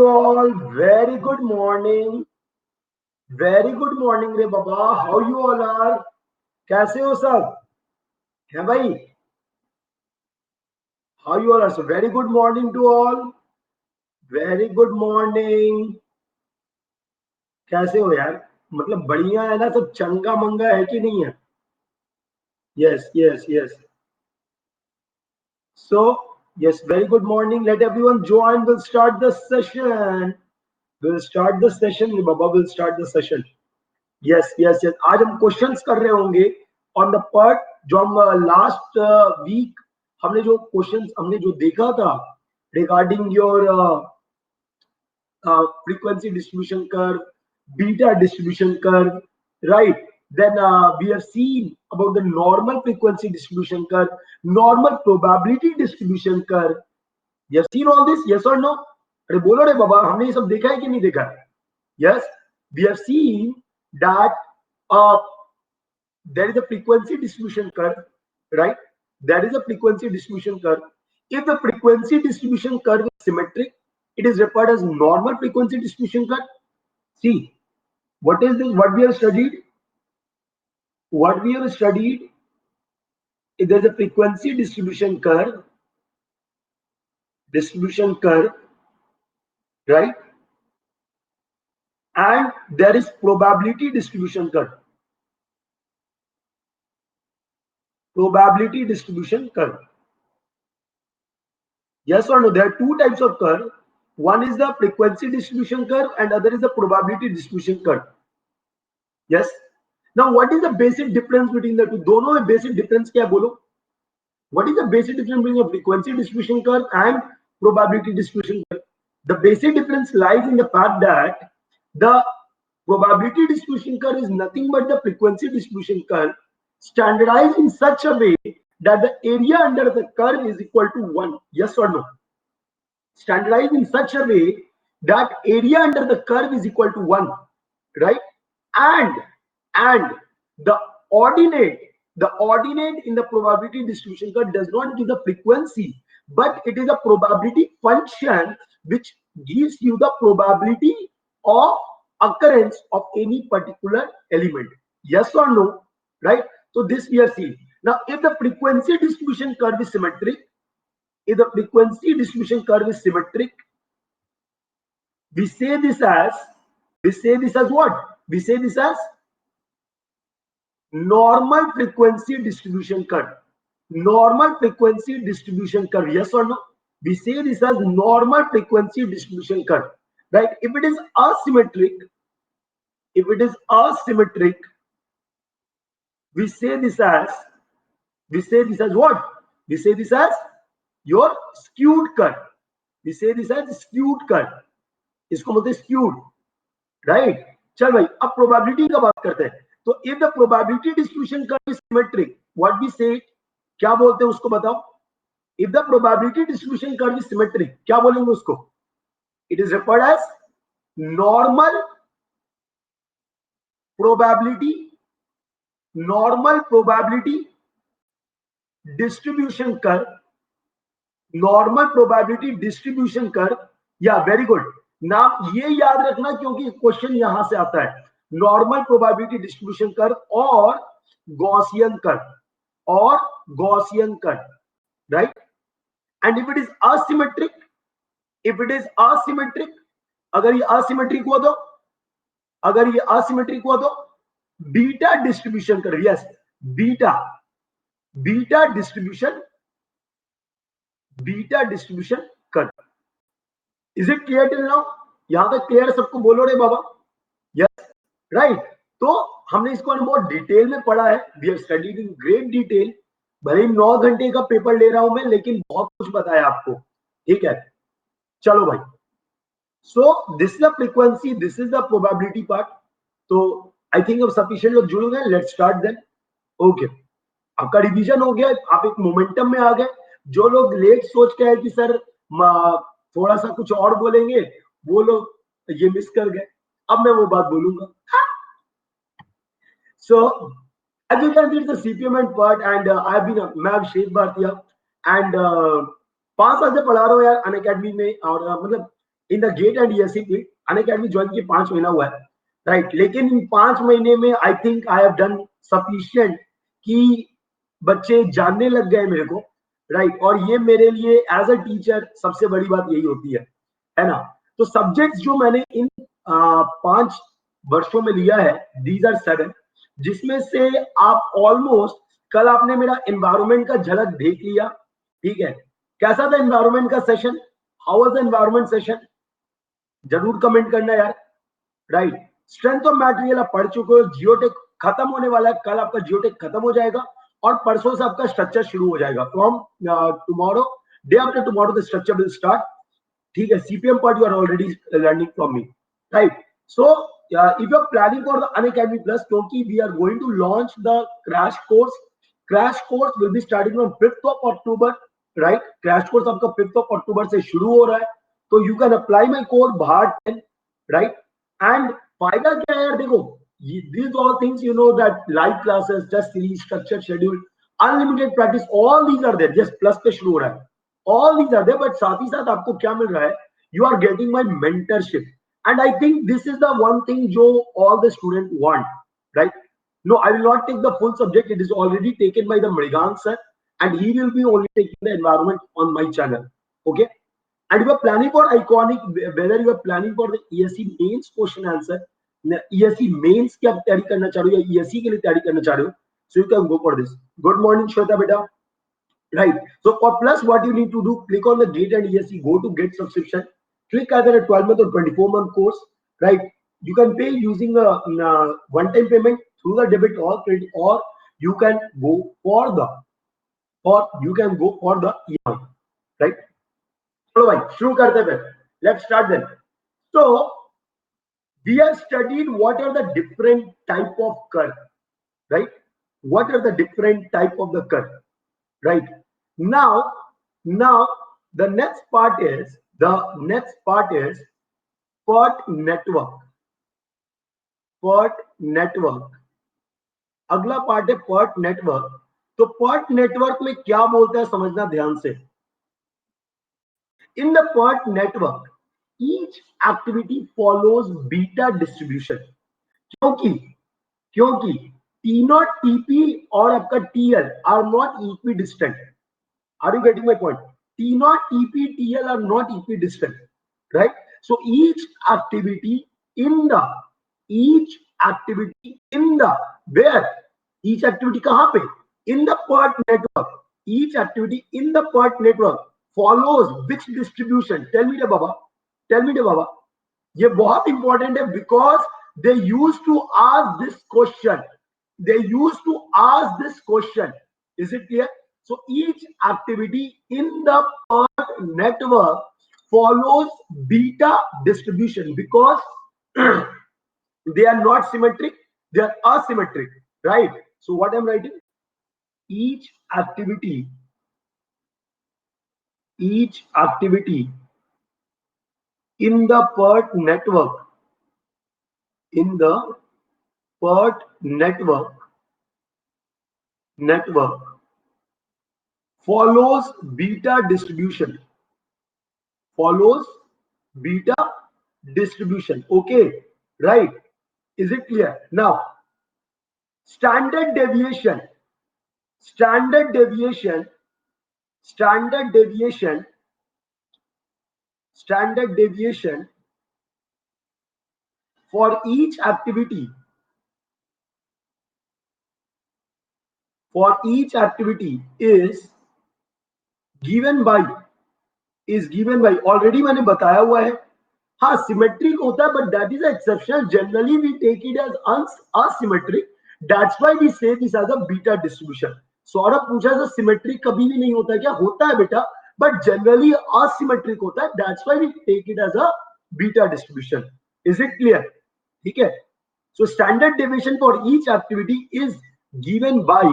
to all. Very good morning. Very good morning रे बाबा. How you all are? कैसे हो सब? है भाई? How you all are? So very good morning to all. Very good morning. कैसे हो यार? मतलब बढ़िया है ना? सब चंगा मंगा है कि नहीं है? Yes, yes, yes. So yes, very good morning. Let everyone join. We'll start the session. We'll start the session रे बाबा. We'll start the session. Yes yes yes. आज हम क्वेश्चंस कर रहे होंगे ऑन द पार्ट जो हम लास्ट वीक हमने जो देखा था regarding your frequency distribution curve, beta distribution curve, right? Then we have seen about the normal frequency distribution curve, normal probability distribution curve. You have seen all this, yes or no? अरे बोलो रे बाबा, हमने ये सब देखा है कि नहीं देखा है? Yes, we have seen that there is a frequency distribution curve, right? There is a frequency distribution curve. If the frequency distribution curve is symmetric, it is referred as normal frequency distribution curve. See, what is this? What we have studied? What we have studied? If there is a frequency distribution curve, right? And there is probability distribution curve. Probability distribution curve. Yes or no? There are two types of curve. One is the frequency distribution curve and other is the probability distribution curve. Yes. Now, what is the basic difference between the two? दोनों में basic difference क्या है बोलो? What is the basic difference between a frequency distribution curve and probability distribution curve? The basic difference lies in the fact that the probability distribution curve is nothing but the frequency distribution curve standardized in such a way that the area under the curve is equal to 1. Yes or no? Standardized in such a way that area under the curve is equal to 1, right? And the ordinate in the probability distribution curve does not give the frequency, but it is a probability function which gives you the probability of occurrence of any particular element. Yes or no? Right? So this we are seeing. Now, if the frequency distribution curve is symmetric, we say this as what? We say this as normal frequency distribution curve. Normal frequency distribution curve. Yes or no? We say this as normal frequency distribution curve. Right? If it is asymmetric, we say this as what? We say this as your skewed curve. We say this as skewed curve. इसको बोलते हैं skewed, right? चल भाई, अब probability का बात करते हैं. तो if the probability distribution curve is symmetric, what we say, क्या बोलते हैं उसको बताओ? If the probability distribution curve is symmetric, क्या बोलेंगे उसको? It is referred as normal probability distribution curve. Normal probability distribution curve. Yeah, very good. नाम ये याद रखना क्योंकि क्वेश्चन यहां से आता है. नॉर्मल प्रोबेबिलिटी डिस्ट्रीब्यूशन कर्व और Gaussian curve, right? And if it is asymmetric, अगर ये असिमेट्रिक हुआ तो beta distribution curve. Yes, beta distribution curve. Is it clear till now? यहां तक क्लियर सबको? बोलो रे बाबा. Yes, right. तो हमने इसको बहुत डिटेल में पढ़ा है. We have studied in great detail. भले ही 9 घंटे का पेपर ले रहा हूं मैं, लेकिन बहुत कुछ बताया आपको. ठीक है, चलो भाई. So this is the frequency, this is the probability part. तो आई थिंक अब सफिशिएंट लोग जुड़ गए. Let's start then. ओके, आपका रिवीजन हो गया, आप एक मोमेंटम में आ गए. जो लोग लेट सोच के आए कि सर थोड़ा सा कुछ और बोलेंगे, वो लोग ये मिस कर गए. अब मैं वो बात बोलूंगा. So as you can see, it's the CPM part and मैं अभिषेक भारतीय and 5 साल से पढ़ा रहा हूँ यार अनअकैडमी में. और मतलब in the GATE and ESE field. Unacademy join किए 5 महीना हुआ है, राइट। लेकिन इन 5 महीने में I think I have done sufficient कि बच्चे जानने लग गए मेरे को, राइट। और ये मेरे लिए एज अ टीचर सबसे बड़ी बात यही होती है ना। तो सब्जेक्ट्स जो मैंने इन 5 वर्षों में लिया है, दीज आर 7, जिसमें से आप ऑलमोस्ट, कल आपने मेरा एनवायरनमेंट का झलक देख लिया, ठीक है। कैसा था एनवायरनमेंट का session? How was the environment session? जरूर कमेंट करना यार, राइट। स्ट्रेंथ ऑफ मटेरियल आप पढ़ चुके हो, जियोटेक खत्म होने वाला है, कल आपका जियोटेक खत्म हो जाएगा और परसों से आपका स्ट्रक्चर शुरू हो जाएगा। From tomorrow, day after tomorrow the structure will start, ठीक है। CPM part you are already learning from me, right. So if you are planning for the Unacademy Plus, क्योंकि we are going to launch the crash course will be starting from 5th of October, right? Crash course आपका 5th of October से शुरू हो रहा है, तो you can apply my code BAHAR10, right? And फायदा क्या है यार, देखो, these all things you know that live classes, test series, structured schedule, unlimited practice, all these are there, just plus पे शुरू हो रहा है, all these are there, but साथ ही साथ आपको क्या मिल रहा है? You are getting my mentorship, and I think this is the one thing जो all the students want, right? No, I will not take the full subject, it is already taken by the Mrigang sir, and he will be only taking the environment on my channel, okay? And you are planning for iconic, whether you are planning for the ESE mains question answer, ESE mains की आप तैयारी करना चाह रहे हो या ESE के लिए तैयारी करना चाह रहे हो, so you can go for this. Good morning Shweta beta, right? So for plus, what you need to do, click on the GATE and ESE, go to get subscription, click either a 12-month or 24-month course, right? You can pay using a one-time payment through the debit or credit, or you can go for the EMI, right? So bhai, shuru karte hain. Let's start then. So we have studied what are the different type of curve, right? What are the different type of the curve, right? Now the next part is PERT network. अगला part है PERT network. तो PERT network में क्या बोलता है समझना ध्यान से। In the PERT network each activity follows beta distribution, क्योंकि T0 TP और आपका TL are not equidistant. Are you getting my point? T0 TP TL are not equidistant, right? So each activity in the where, each activity kahan pe? In the PERT network. Each activity in the PERT network follows which distribution? Tell me the baba. ये बहुत important है, because they used to ask this question. Is it clear? So each activity in the PERT network follows beta distribution because they are not symmetric, they are asymmetric, right? So what I'm writing, each activity in the PERT network follows beta distribution, okay, right? Is it clear? Now standard deviation for each activity is given by already मैंने बताया हुआ है। हाँ symmetric होता है, but that is an exception. Generally we take it as asymmetric. That's why we say this as a beta distribution. Saurabh पूछा था symmetric कभी भी नहीं होता है क्या? होता है बेटा, but generally asymmetric होता है. That's why we take it as a beta distribution. Is it clear? ठीक है. So standard deviation for each activity is given by,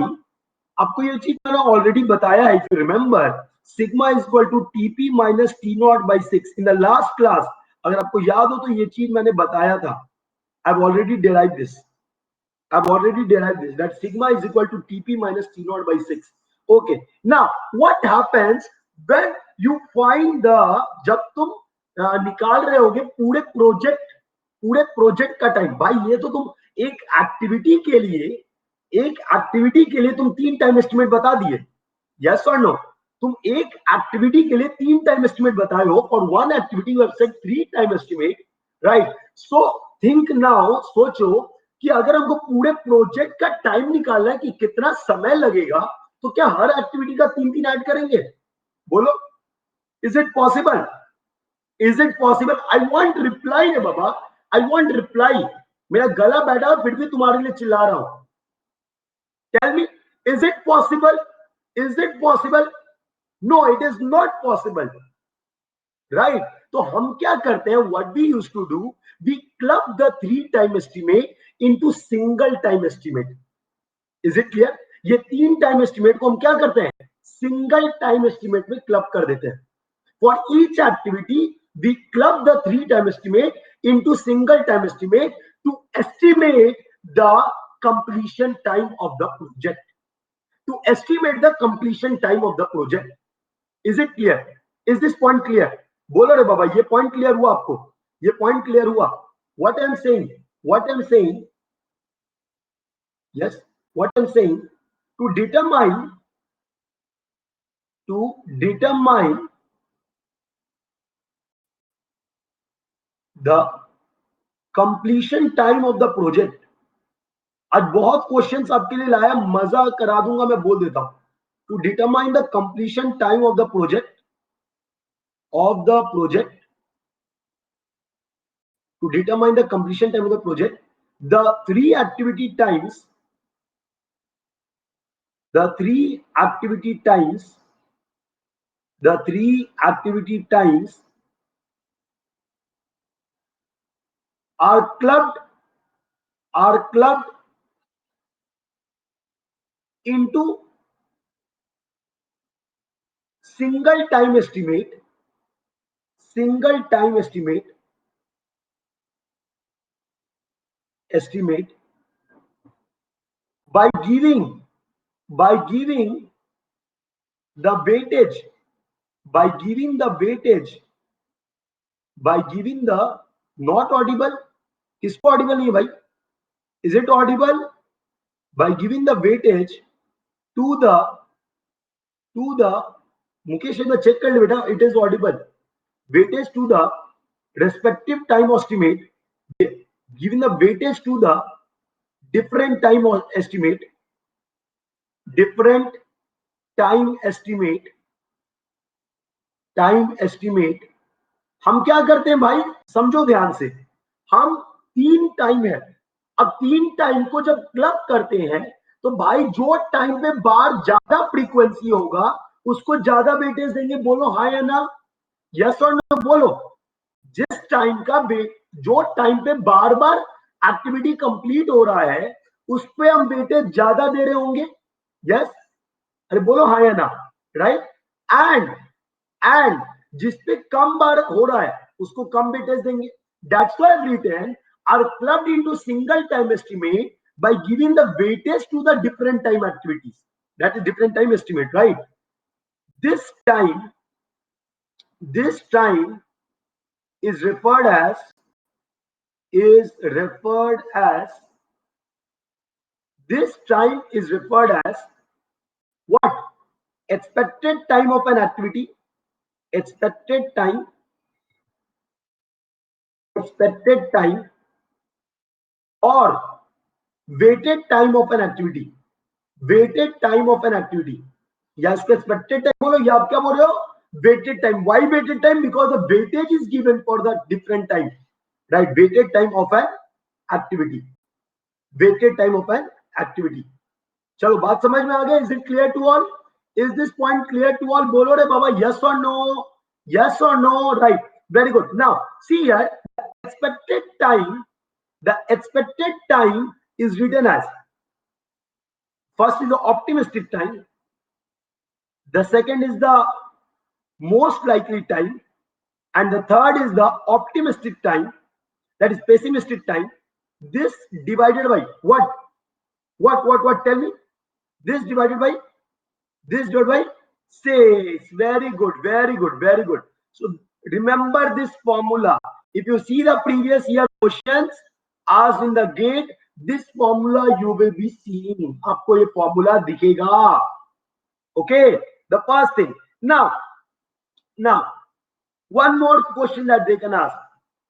आपको ये चीज मैंने ऑलरेडी बताया है, if you remember, sigma is equal to TP minus T0 by 6 in the last class. अगर आपको याद हो तो ये चीज मैंने बताया था. I've already derived this. That sigma is equal to TP minus T0 by 6. Okay. Now what happens when you find the, जब तुम निकाल रहे होगे पूरे प्रोजेक्ट का टाइम। भाई ये तो तुम एक एक्टिविटी के लिए तुम 3 टाइम एस्टिमेट बता दिए। यस और नो? तुम एक एक्टिविटी के लिए 3 टाइम एस्टिमेट बताए हो। For one activity you have said 3 time estimate, right? So think now, सोचो कि अगर हमको पूरे प्रोजेक्ट का टाइम निकालना है कि कितना समय लगेगा, तो क्या हर एक्टिविटी का 3-3 ऐड करेंगे? बोलो, is it possible? Is it possible? I want reply रे बाबा, आई वॉन्ट रिप्लाई। मेरा गला बैठा फिर भी तुम्हारे लिए चिल्ला रहा हूं। Tell me, is it possible? Is it possible? No, it is not possible, right? तो हम क्या करते हैं, what we used to do, we club the 3 time estimate into single time estimate. Is it clear? ये 3 time estimate को हम क्या करते हैं, सिंगल टाइम एस्टिमेट में क्लब कर देते हैं। For each activity, we club the 3 time estimate into single time estimate to estimate the completion time of the project. To estimate the completion time of the project. Is it clear? Is this point clear? बोलो रे बाबा, ये point clear हुआ आपको? ये point clear हुआ? What I'm saying? What I'm saying? Yes. What I'm saying? To determine the completion time of the project. आज बहुत questions आपके लिए लाया, मजा करा दूंगा, मैं बोल देता हूं। To determine the completion time of the project to determine the completion time of the project, the three activity times the three activity times are clubbed into single time estimate by giving the weightage not audible, किसको Audible नहीं है भाई? Is it Audible? by giving the weightage to the Mukesh एक बार check कर ले बेटा, it is audible. weightage to the respective time estimate, giving the weightage to the different time estimate हम क्या करते हैं भाई, समझो ध्यान से। हम 3 टाइम है, अब 3 टाइम को जब क्लब करते हैं तो भाई जो टाइम पे बार ज्यादा फ्रीक्वेंसी होगा उसको ज्यादा वेटेज देंगे। बोलो हाँ या ना, यस और नो बोलो। जिस टाइम का जो टाइम पे बार बार एक्टिविटी कंप्लीट हो रहा है उस पे हम वेटेज ज्यादा दे रहे होंगे। यस, अरे बोलो हाँ या ना, राइट? एंड जिस पे कम बार हो रहा है उसको कम वेटेज देंगे। That's why I've written are clubbed into single time estimate by giving the weightage to the different time activities. That is different time estimate, right? This time is referred as what? Expected time of an activity, expected time or weighted time of an activity, या इसको expected time बोलो या आप क्या बोल रहे हो, weighted time. Why weighted time? Because the weightage is given for the different time, right? weighted time of an activity. चलो बात समझ में आ गया? Is it clear to all? Is this point clear to all? बोलो रे बाबा, yes or no? Yes or no? Right, very good. Now see here, the expected time is written as, first is the optimistic time, the second is the most likely time, and the third is the optimistic time, that is pessimistic time. This divided by what? Tell me. This divided by 6. Very good. So Remember this formula. If you see the previous year questions asked in the gate, this formula you will be seeing. आपको ये formula दिखेगा. Okay, the first thing. Now, one more question that they can ask.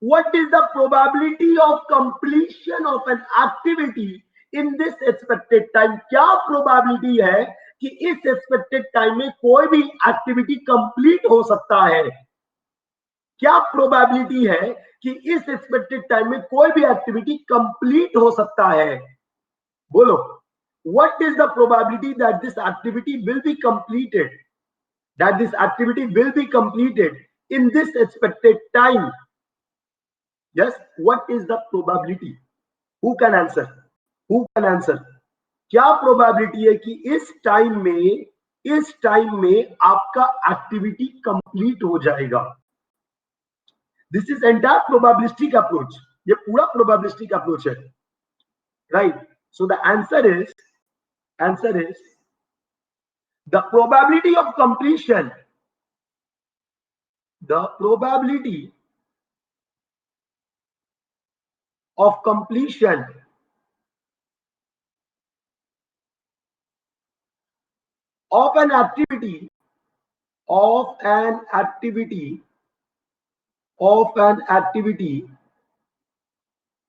What is the probability of completion of an activity in this expected time? क्या probability है कि इस expected time में कोई भी activity complete हो सकता है? क्या प्रोबेबिलिटी है कि इस एक्सपेक्टेड टाइम में कोई भी एक्टिविटी कंप्लीट हो सकता है? बोलो, what is the probability that this activity will be completed, in this expected time? Yes, what is the probability? Who can answer? क्या प्रोबेबिलिटी है कि इस टाइम में आपका एक्टिविटी कंप्लीट हो जाएगा? This is entire probabilistic approach. ये पूरा probabilistic approach है, right? So the answer is the probability of completion. The probability of completion of an activity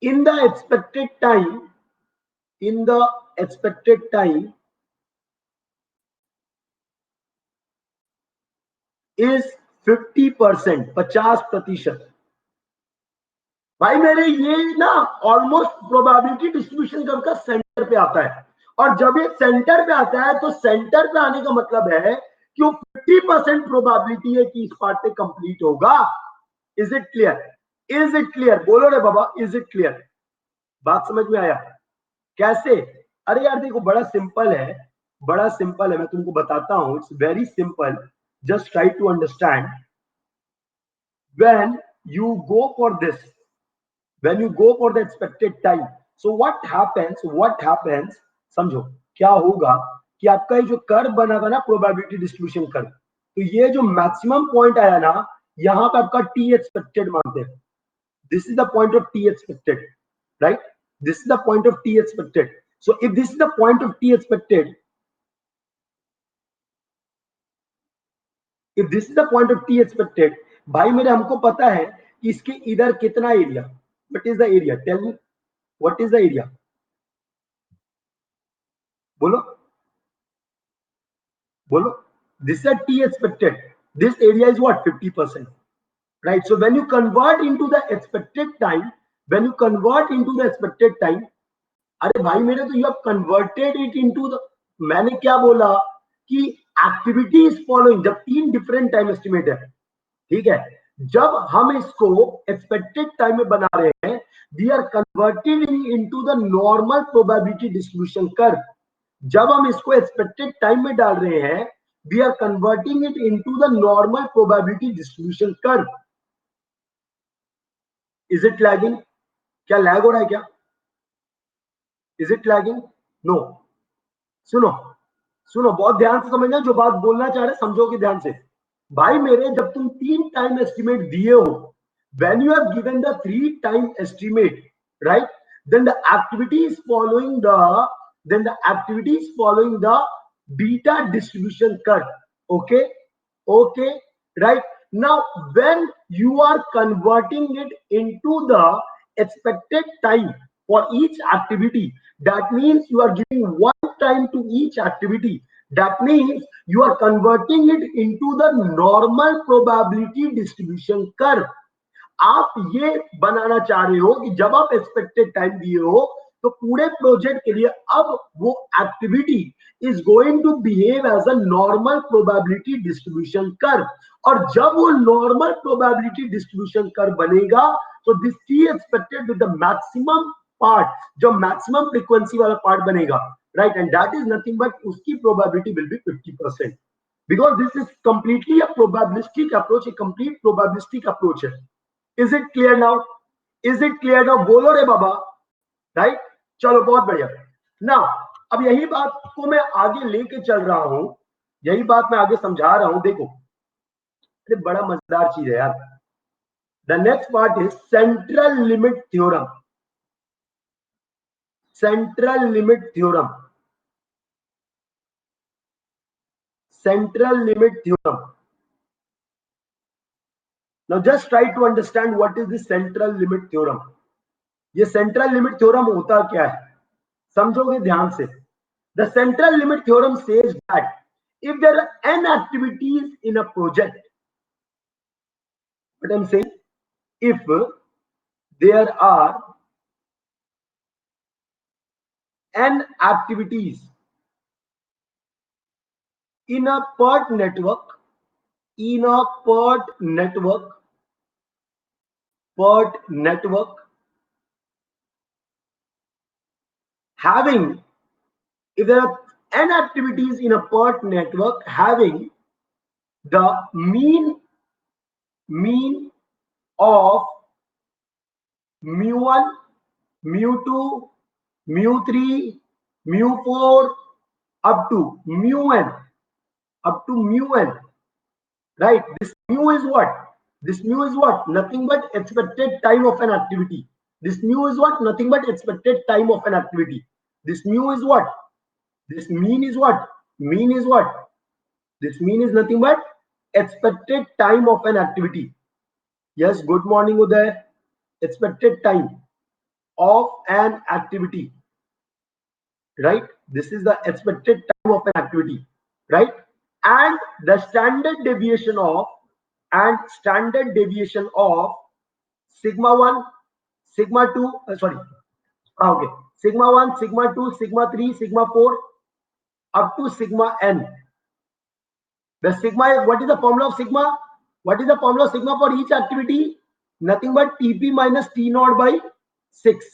in the expected time is 50%, 50%. भाई मेरे ये ना ऑलमोस्ट प्रोबेबिलिटी डिस्ट्रीब्यूशन कर्व का centre पे आता है, और जब ये सेंटर पे आता है तो सेंटर पे आने का मतलब है कि वो 50% प्रोबेबिलिटी है कि इस पार्ट पे कंप्लीट होगा. Is it clear? बोलो रे बाबा, इज इट क्लियर? बात समझ में आया? कैसे? अरे यार देखो, बड़ा सिंपल है, मैं तुमको बताता हूं. It's very simple. Just try to understand. when you go for the expected time, so what happens, समझो क्या होगा कि आपका ये जो कर्व बना था ना, प्रोबेबिलिटी डिस्ट्रीब्यूशन कर्व, तो ये जो मैक्सिमम पॉइंट आया ना, यहां पे आपका टी एक्सपेक्टेड मानते हैं. This is the point of T expected, right? This is the point of T expected. So if this is the point of T expected, भाई मेरे हमको पता है कि इसके इधर कितना area. What is the area? Tell me, what is the area? बोलो. This is a T expected. This area is what? 50%, right? So when you convert into the expected time, अरे भाई मेरे तो you have converted it into the, मैंने क्या बोला कि activity is following. जब 3 डिफरेंट टाइम एस्टिमेट है, ठीक है, जब हम इसको एक्सपेक्टेड टाइम में बना रहे हैं, we are converting into the normal probability distribution curve. जब हम इसको एक्सपेक्टेड टाइम में डाल रहे हैं, we are converting it into the normal probability distribution curve. Is it lagging? क्या लैग हो रहा है क्या? Is it lagging? नो. सुनो बहुत ध्यान से समझना, जो बात बोलना चाह रहे समझोगे ध्यान से. भाई मेरे, जब तुम 3 टाइम एस्टिमेट दिए हो, when you have given the 3 time estimate, right, then the activity is following the beta distribution curve. Okay, right? Now when you are converting it into the expected time for each activity, that means you are giving 1 time to each activity. That means you are converting it into the normal probability distribution curve. आप ये बनाना चाह रहे हो कि जब आप expected time दिए हो, तो पूरे प्रोजेक्ट के लिए अब वो activity is going to behave as a normal probability distribution curve. और जब वो नॉर्मल प्रोबेबिलिटी डिस्ट्रीब्यूशन कर्व बनेगा, तो this T expected with the maximum part, जो मैक्सिमम फ्रीक्वेंसी वाला पार्ट बनेगा, right, and that is nothing but उसकी probability will be 50%. Because this is completely a probabilistic approach, a complete probabilistic approach है. Is it clear now? बोलो रे बाबा, right? चलो बहुत बढ़िया. नाउ अब यही बात को मैं आगे लेके चल रहा हूं, यही बात मैं आगे समझा रहा हूं. देखो, अरे बड़ा मजेदार चीज है यार. The next part is central limit theorem. Central limit theorem. Central limit theorem. Now just try to understand what is the central limit theorem. ये central limit theorem होता क्या है? समझोगे ध्यान से. The central limit theorem says that if there are n activities in a project, what I'm saying, if there are n activities in a PERT network, having, if there are n activities in a PERT network having the mean of mu1, mu2, mu3, mu4 up to mu n, right? This mu is what? This mu is what? Nothing but expected time of an activity. This mu is what? Nothing but expected time of an activity. This mu is what? This mean is what? Mean is what? This mean is nothing but expected time of an activity. Yes, good morning, Uday. Expected time of an activity, right? This is the expected time of an activity, right? And the standard deviation of sigma 1, sigma 2, okay, sigma 1, sigma 2, sigma 3, sigma 4 up to sigma n. The sigma, what is the formula of sigma? What is the formula of sigma for each activity? Nothing but Tp minus T naught by 6.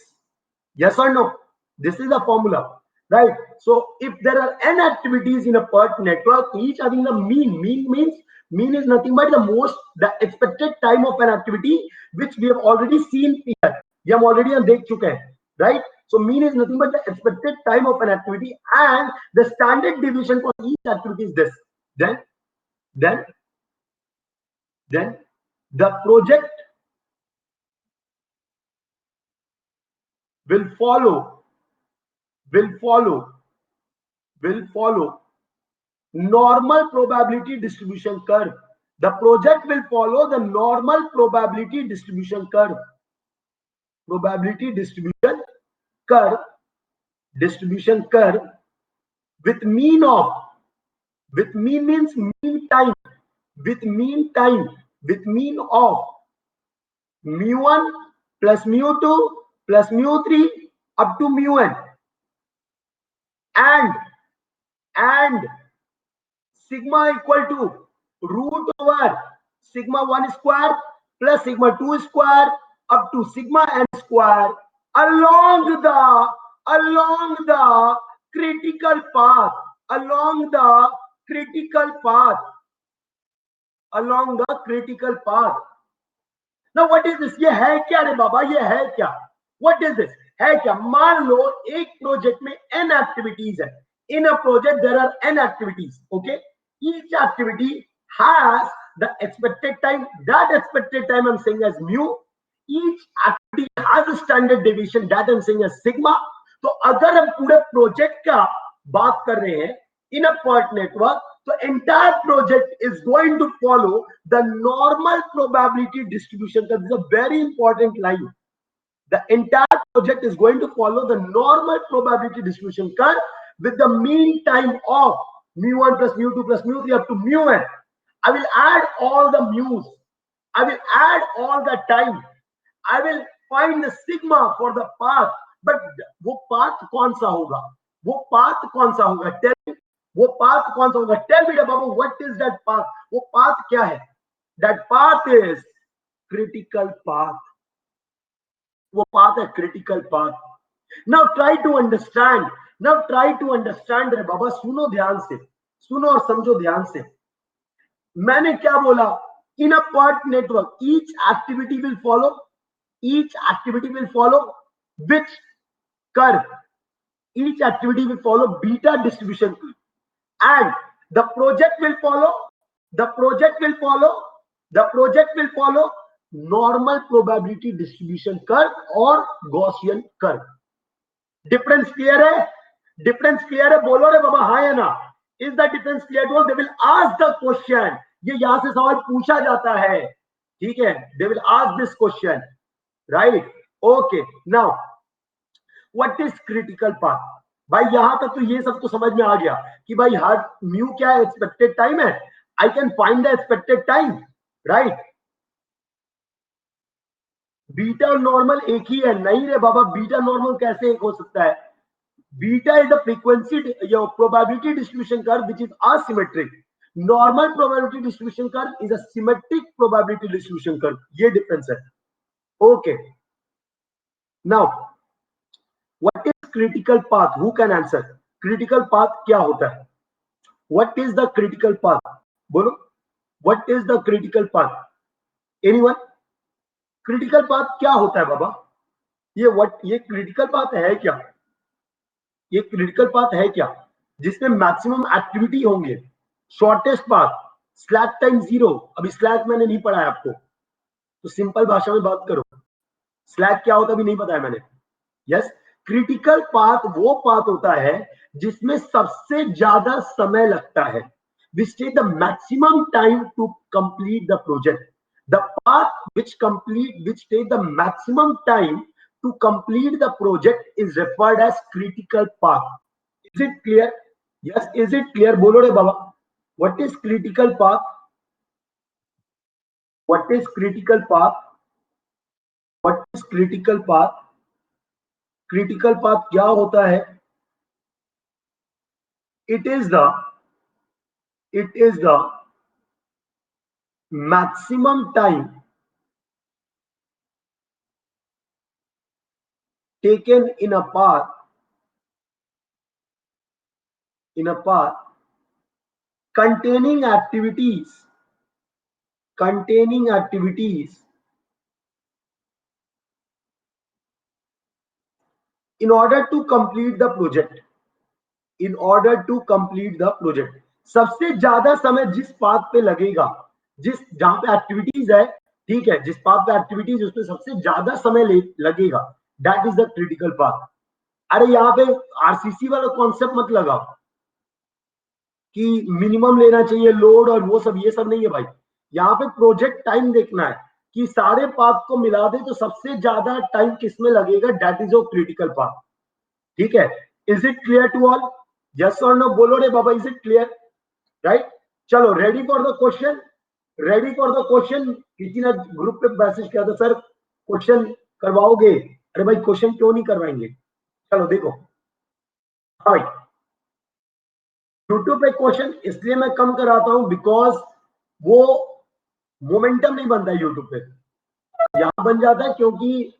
Yes or no? This is the formula, right? So if there are n activities in a PERT network, each having the mean means mean is nothing but the expected time of an activity, which we have already seen here. We have already dekh chuke hain, right? So mean is nothing but the expected time of an activity, and the standard deviation for each activity is this. Then the project will follow normal probability distribution curve. The project will follow the normal probability distribution curve. Probability distribution curve with mean means mean time, with mean of mu1 plus mu2 plus mu3 up to mu n, and sigma equal to root over sigma 1 square plus sigma 2 square up to sigma n square along the critical path, along the critical path. Now what is this? ये है क्या रे बाबा? ये है क्या? What is this? है क्या? मान लो एक प्रोजेक्ट में n एक्टिविटीज है. In a project there are n activities. Okay, each activity has the expected time. That expected time I'm saying as mu. Each activity has a standard deviation that I'm saying as sigma. तो अगर हम पूरे project का बात कर रहे हैं in a PERT network, the entire project is going to follow the normal probability distribution. This is a very important line. The entire project is going to follow the normal probability distribution curve with the mean time of mu1 plus mu2 plus mu3 up to mu n. I will add all the mu's. I will add all the time. I will find the sigma for the path. But वो path कौन सा होगा? वो path कौन सा होगा? Tell me. वो path कौन सा होगा? Tell me, Babu, what is that path? वो path क्या है? That path is critical path. वो path है critical path. Now try to understand. रे बाबा, सुनो ध्यान से, सुनो और समझो ध्यान से. मैंने क्या बोला? In a PERT network, each activity will follow which curve? Each activity will follow beta distribution curve, and the project will follow normal probability distribution curve और गॉसियन कर्व। डिफरेंस क्लियर है? डिफरेंस क्लियर है? बोलो रे बाबा हाँ या ना। Is the difference clear to all? They will ask the question, ये यहां से सवाल पूछा जाता है, ठीक है, they will ask this question, right? Okay, now what is critical path? भाई यहां तक तो ये सब तो समझ में आ गया कि भाई हर म्यू क्या है, एक्सपेक्टेड टाइम है, I can find the expected time, right? Beta और नॉर्मल एक ही है? नहीं रे बाबा, बीटा नॉर्मल कैसे एक हो सकता है? Beta is the frequency, your probability distribution curve which is asymmetric. Normal probability distribution curve is a symmetric probability distribution curve. ये difference है. Okay. Now, what is critical path? Who can answer? Critical path क्या होता है? What is the critical path? बोलो. What is the critical path? Anyone? Critical path क्या होता है बाबा? ये critical path है क्या? ये क्रिटिकल पाथ है क्या? जिसमें मैक्सिमम एक्टिविटी होंगे, शॉर्टेस्ट पाथ, स्लैक टाइम 0। अभी स्लैक मैंने नहीं पढ़ा है आपको, तो सिंपल भाषा में बात करो, स्लैक क्या होता है अभी नहीं पता है मैंने। यस, क्रिटिकल पाथ वो पाथ होता है जिसमें सबसे ज्यादा समय लगता है, which take the maximum time to complete the project. The path which take the maximum time to complete the project is referred as critical path. Is it clear? Yes, is it clear? Bolo re baba. What is critical path? What is critical path? What is critical path? Critical path क्या होता है? It is the maximum time taken in a path containing activities in order to complete the project. सबसे ज्यादा समय जिस path पे लगेगा, जहां पे एक्टिविटीज है, ठीक है, जिस पाथ पे एक्टिविटीज उसमें सबसे ज्यादा समय लगेगा, that is the critical path. अरे यहाँ पे आरसीसी वाला कॉन्सेप्ट मत लगाओ कि मिनिमम लेना चाहिए लोड और वो सब, ये सब नहीं है भाई। यहाँ पे प्रोजेक्ट टाइम देखना है कि सारे पाथ को मिला दे तो सबसे ज्यादा टाइम किसमें लगेगा, that is your critical path, ठीक है? Is it clear to all? Yes और नो बोलो रे बाबा, इज इट क्लियर? राइट, चलो ready for the question. Ready for the question. किसी ने ग्रुप पे मैसेज किया था, सर क्वेश्चन करवाओगे? अरे भाई क्वेश्चन क्यों नहीं करवाएंगे? चलो देखो, हाँ यूट्यूब पे क्वेश्चन इसलिए मैं कम कराता हूं बिकॉज वो मोमेंटम नहीं बनता है यूट्यूब पे, यहां बन जाता है क्योंकि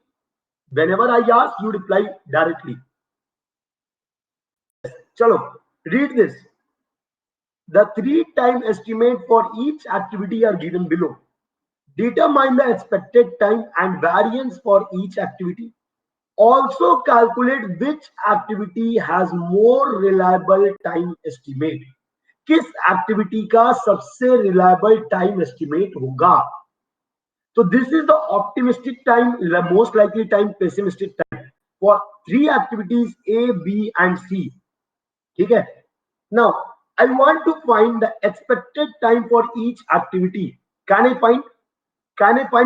whenever I ask you reply directly. चलो read this. The 3 time estimate for each activity are given below. Determine the expected time and variance for each activity. Also calculate which activity has more reliable time estimate. किस activity का सबसे reliable time estimate होगा? So this is the optimistic time, most likely time, pessimistic time for 3 activities A, B and C. ठीक है? Now I want to find the expected time for each activity. Can I find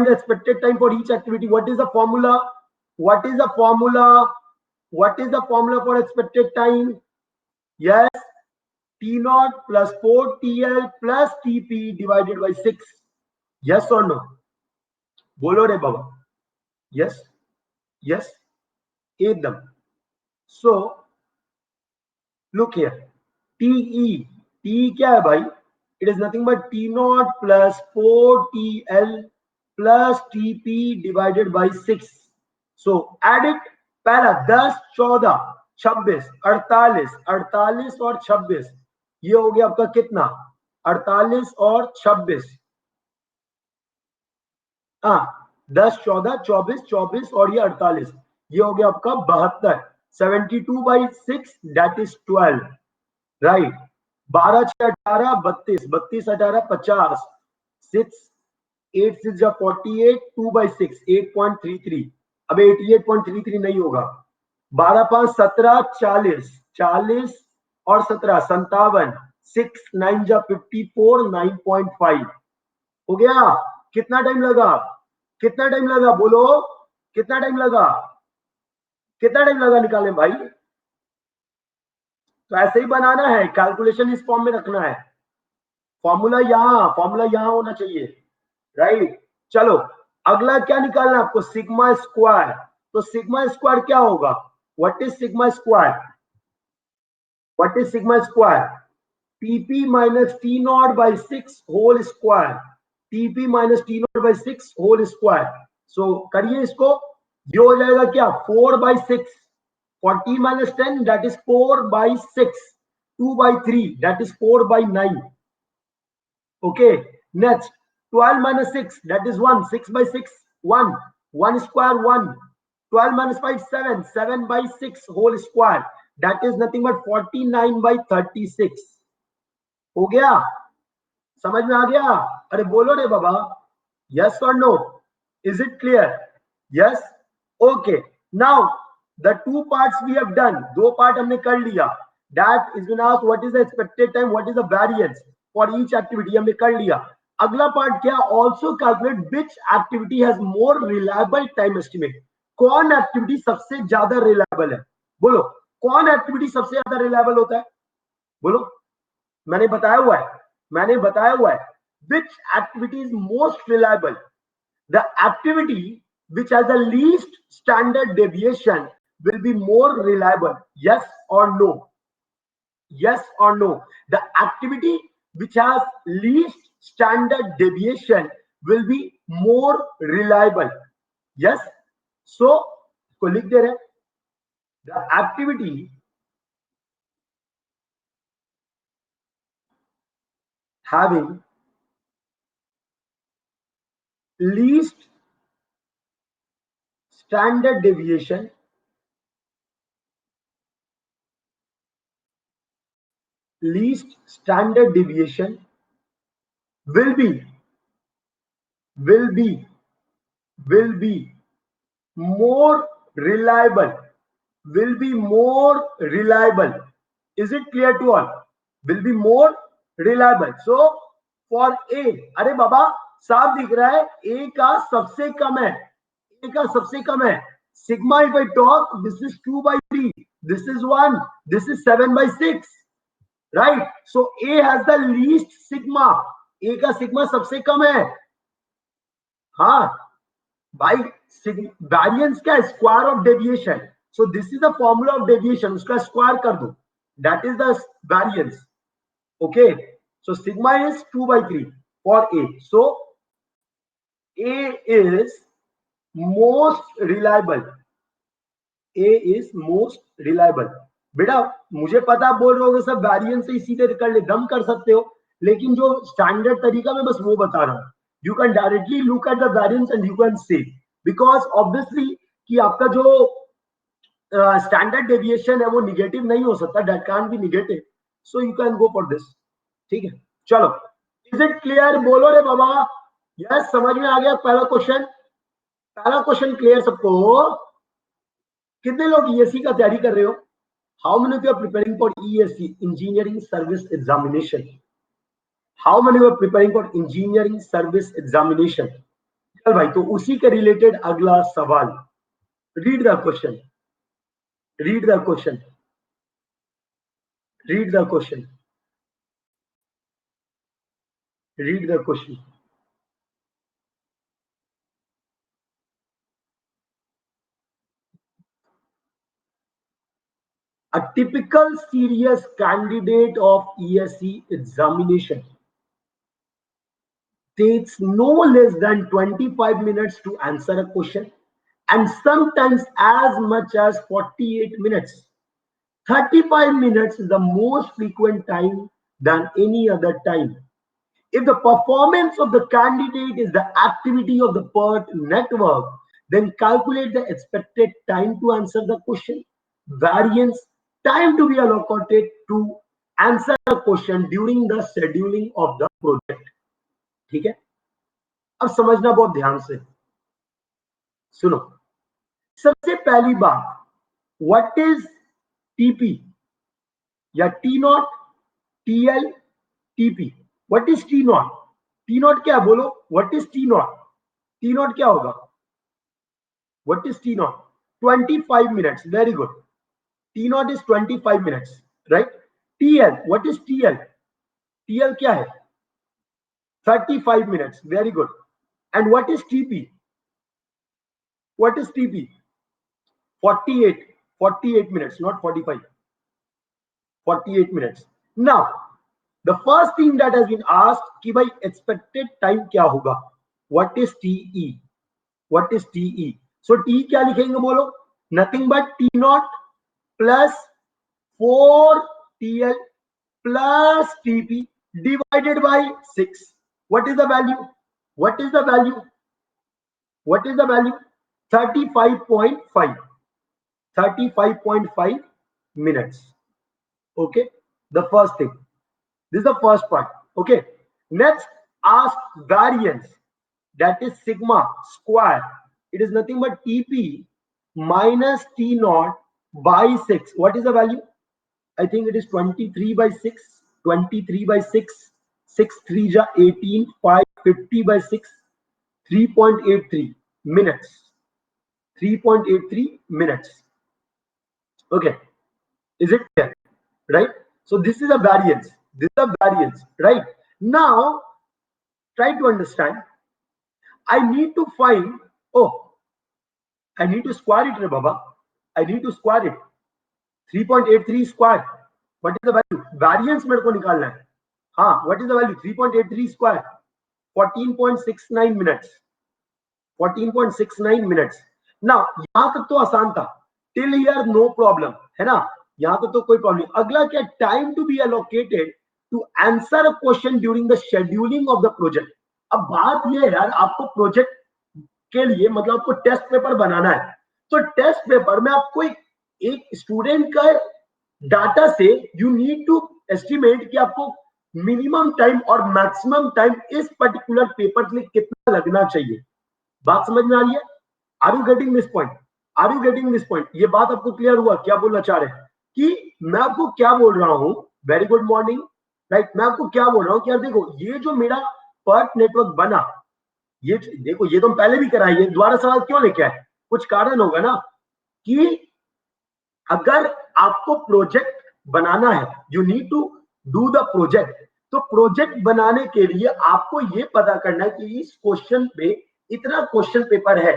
the expected time for each activity? What is the formula? What is the formula for expected time? Yes, T naught plus 4 TL plus TP divided by 6. Yes or no? बोलो रे बाबा। Yes, yes, एकदम। So look here, T क्या है भाई? It is nothing but T naught plus 4 TL plus TP divided by 6. So add it. पहला 10, 14, 26, 48, 48 और 26, ये हो गया आपका कितना? 48 और 26, हाँ 10, 14, 24, 24 और ये 48, ये हो गया आपका 72। 72/6 दैट इज 12, राइट? 12 6 18, 32, 32 18 50, 6 8 6 जा 48, 2 by 6 8.33। अब 88.33 नहीं होगा। 12 5 17 40, 40 और 17 57, 6 9 जा 54 9.5 हो गया। कितना टाइम लगा? कितना टाइम लगा बोलो? कितना टाइम लगा? कितना टाइम लगा निकालने भाई? तो ऐसे ही बनाना है, कैलकुलेशन इस फॉर्म में रखना है। फॉर्मूला यहां होना चाहिए, राइट। चलो अगला क्या निकालना है आपको? Sigma square. तो सिग्मा स्क्वायर क्या होगा? What is sigma square? What is sigma square? TP minus T not by 6 whole square. TP minus T not by 6 whole square. So करिए इसको। ये हो जाएगा क्या? 4/6। 40 minus 10 that is 4/6। 2/3 that is 4/9। okay, next 12 minus 6 that is 1। 6/6 1। 1 square 1। 12 minus 5 7। 7/6 whole square that is nothing but 49/36। हो गया? समझ में आ गया? अरे बोलो रे बाबा, yes or no? Is it clear? Yes? Okay, now the two parts we have done, दो पार्ट हमने कर लिया। that is been asked what is the expected time, what is the variance for each activity, हमने कर लिया। अगला part क्या? also calculate which activity has more reliable time estimate। कौन एक्टिविटी सबसे ज्यादा रिलायबल है? बोलो, कौन एक्टिविटी सबसे ज्यादा रिलायबल होता है? बोलो। मैंने बताया हुआ है which activity is most reliable? The activity which has the least standard deviation will be more reliable। yes or no? Yes or no? The activity which has least standard deviation will be more reliable। yes? so को लिख दे रहे हैं। the activity having least standard deviation will be more reliable। is it clear to all? will be more reliable। so for a, अरे बाबा साफ दिख रहा है, a का सबसे कम है। a का सबसे कम है। sigma if I talk, this is 2/3, this is 1, this is 7/6, right? so a has the least sigma। a का सिग्मा सबसे कम है। हाँ भाई, वेरिएंस क्या? Square of deviation. So this is the formula of deviation, उसका स्क्वायर कर दो, that is the variance. Okay, so sigma is 2/3 for a. So A is most reliable. A is most reliable. बेटा मुझे पता बोल रहे हो सब वेरिएंस से सीधे कर ले, दम कर सकते हो, लेकिन जो स्टैंडर्ड तरीका मैं बस वो बता रहा हूं। You can directly look at the variance and you can say, because obviously कि आपका जो स्टैंडर्ड डेविएशन है वो निगेटिव नहीं हो सकता, that can be negative. So you can go for this. ठीक है, चलो इज इट क्लियर? बोलो रे बाबा। यस, समझ में आ गया पहला क्वेश्चन? पहला क्वेश्चन क्लियर सबको? कितने लोग ईएससी का तैयारी कर रहे हो? How many of you are preparing for ESC, engineering service examination? How many are preparing for engineering service examination? चल भाई, तो उसी के रिलेटेड अगला सवाल। Read the question, read the question, read the question, read the question. A typical serious candidate of ESE examination takes no less than 25 minutes to answer a question, and sometimes as much as 48 minutes. 35 minutes is the most frequent time than any other time. If the performance of the candidate is the activity of the PERT network, then calculate the expected time to answer the question. Variance, time to be allocated to answer the question during the scheduling of the project. ठीक है? अब समझना बहुत ध्यान से, सुनो। सबसे पहली बात, व्हाट इज टीपी या T not, TL, TP? What is T not? T not क्या, बोलो, what is T not? T not क्या होगा? What is T not? 25 minutes, very good. T not is 25 minutes, right? TL, what is TL? TL क्या है? 35 minutes, very good. And what is TP? What is TP? 48 minutes, not 45. 48 minutes. Now, the first thing that has been asked कि भाई expected time क्या होगा? What is TE? What is TE? So T क्या लिखेंगे बोलो? Nothing but T naught plus 4TL plus TP divided by 6. What is the value? What is the value? What is the value? 35.5. 35.5 minutes. Okay, the first thing. This is the first part. Okay, next ask variance, that is sigma square. It is nothing but TP minus T naught by 6. What is the value? I think it is 23 by 6. 23 by 6. 6 3 ja 18. 5 50 by 6. 3.83 minutes. 3.83 minutes. Okay, is it clear? Right? So this is a variance. This is a variance, right? Now try to understand. I need to find, oh, I need to square it, Baba. I need to square it. 3.83 square. What is the value? Variance मेरे को निकालना है. हाँ, what is the value? 3.83 square. 14.69 minutes. 14.69 minutes. Now यहाँ तक तो आसान था. Till here no problem, है ना? यहाँ तक तो कोई प्रॉब्लम नहीं. अगला क्या? Time to be allocated to answer a question during the scheduling of the project. अब बात ये है यार, आपको प्रोजेक्ट के लिए मतलब आपको टेस्ट पेपर बनाना है, तो टेस्ट पेपर में आपको एक स्टूडेंट का डाटा से यू नीड टू एस्टिमेट कि आपको मिनिमम टाइम और मैक्सिमम टाइम इस पर्टिकुलर पेपर के लिए कितना लगना चाहिए. बात समझ में आ रही है? Are you getting this point? Are you getting this point? ये बात आपको क्लियर हुआ? क्या बोलना चाह रहे हैं कि मैं आपको क्या बोल रहा हूं? Very good morning, right? मैं आपको क्या बोल रहा हूं कि यार देखो, ये जो मेरा पर्ट नेटवर्क बना, ये देखो, ये तो पहले भी कराई है, दोबारा सवाल क्यों लेके आए? कुछ कारण होगा ना कि अगर आपको प्रोजेक्ट बनाना है, you need to do the project. तो प्रोजेक्ट बनाने के लिए आपको ये पता करना है कि इस क्वेश्चन पे इतना क्वेश्चन पेपर है,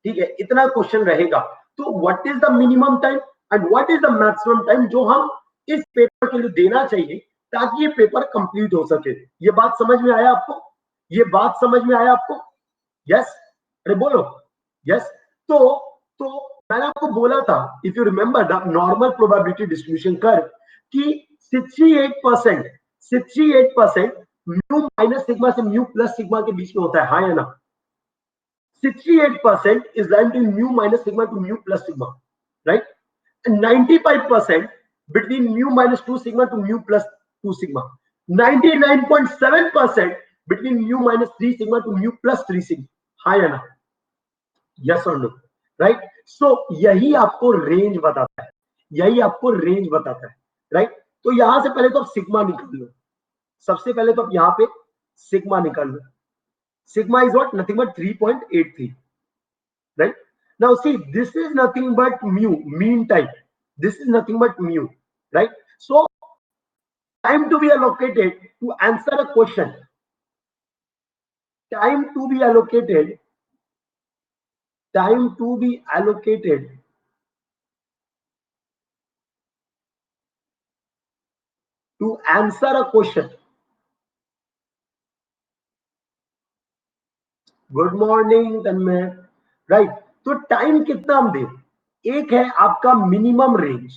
ठीक है, इतना क्वेश्चन रहेगा, तो what is the minimum time and what is the maximum time जो हम इस पेपर के लिए देना चाहिए ताकि ये पेपर कंप्लीट हो सके. ये बात समझ में आया आपको? ये बात समझ में आया आपको? यस? अरे बोलो यस. तो मैंने आपको बोला था, if you remember the normal probability distribution curve, कि 68% म्यू माइनस सिग्मा से म्यू प्लस सिग्मा के बीच में होता है, हाँ या ना? 68% is lying between mu minus sigma to mu plus sigma, right? And 95% between mu minus 2 sigma to mu plus 2 sigma. 99.7% between mu minus 3 sigma to mu plus 3 sigma. हाँ या ना? Yes or no? Right? So यही आपको range बताता है, यही आपको range बताता है, राइट? तो यहां से पहले तो आप सिग्मा निकाल लो. सबसे पहले तो आप यहां पे सिग्मा निकाल लो. Sigma is what? Nothing but 3.83, right? Now see, this is nothing but mu, mean time. This is nothing but mu, right? So time to be allocated to answer a question, time to be allocated to answer a question. Good morning Tanmay, right? तो time कितना हम दें? एक है आपका minimum range,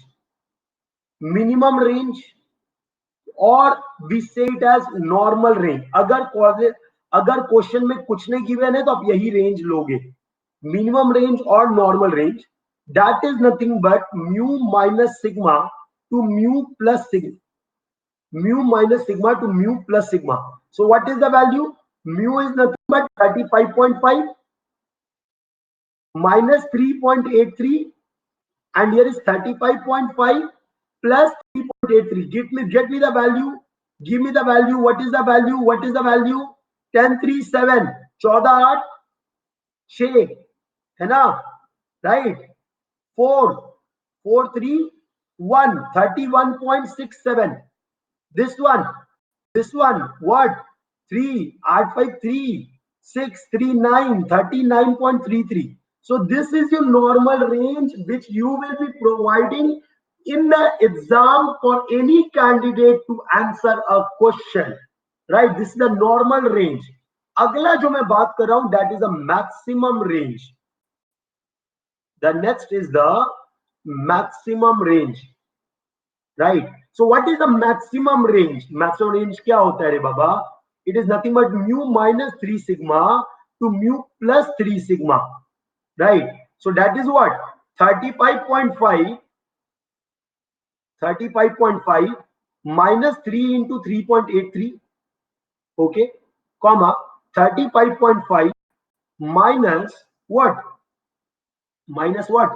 और we से it as normal range. अगर क्वेश्चन में कुछ नहीं गिवन है तो आप यही रेंज लोगे, मिनिमम रेंज और normal range. That is nothing but mu minus sigma two mu plus sigma, mu minus sigma two mu plus sigma. So what is the value? mu is nothing but 35.5 minus 3.83, and here is 35.5 plus 3.83. Get me the value. Give me the value. What is the value? What is the value? 10 3 7 14 8 6 है ना, right? 4 4 3 1 31.67. This one what? 3 8 5 3 6 3 9 39.33. So this is your normal range which you will be providing in the exam for any candidate to answer a question, right? This is the normal range. अगला जो मैं बात कर रहा हूं, that is a maximum range. The next is the maximum range, right? So what is the maximum range? Maximum range क्या होता है रे बाबा? It is nothing but mu minus 3 sigma to mu plus 3 sigma, right? So that is what? 35.5 minus 3 into 3.83, okay, comma 35.5 minus what? Minus what?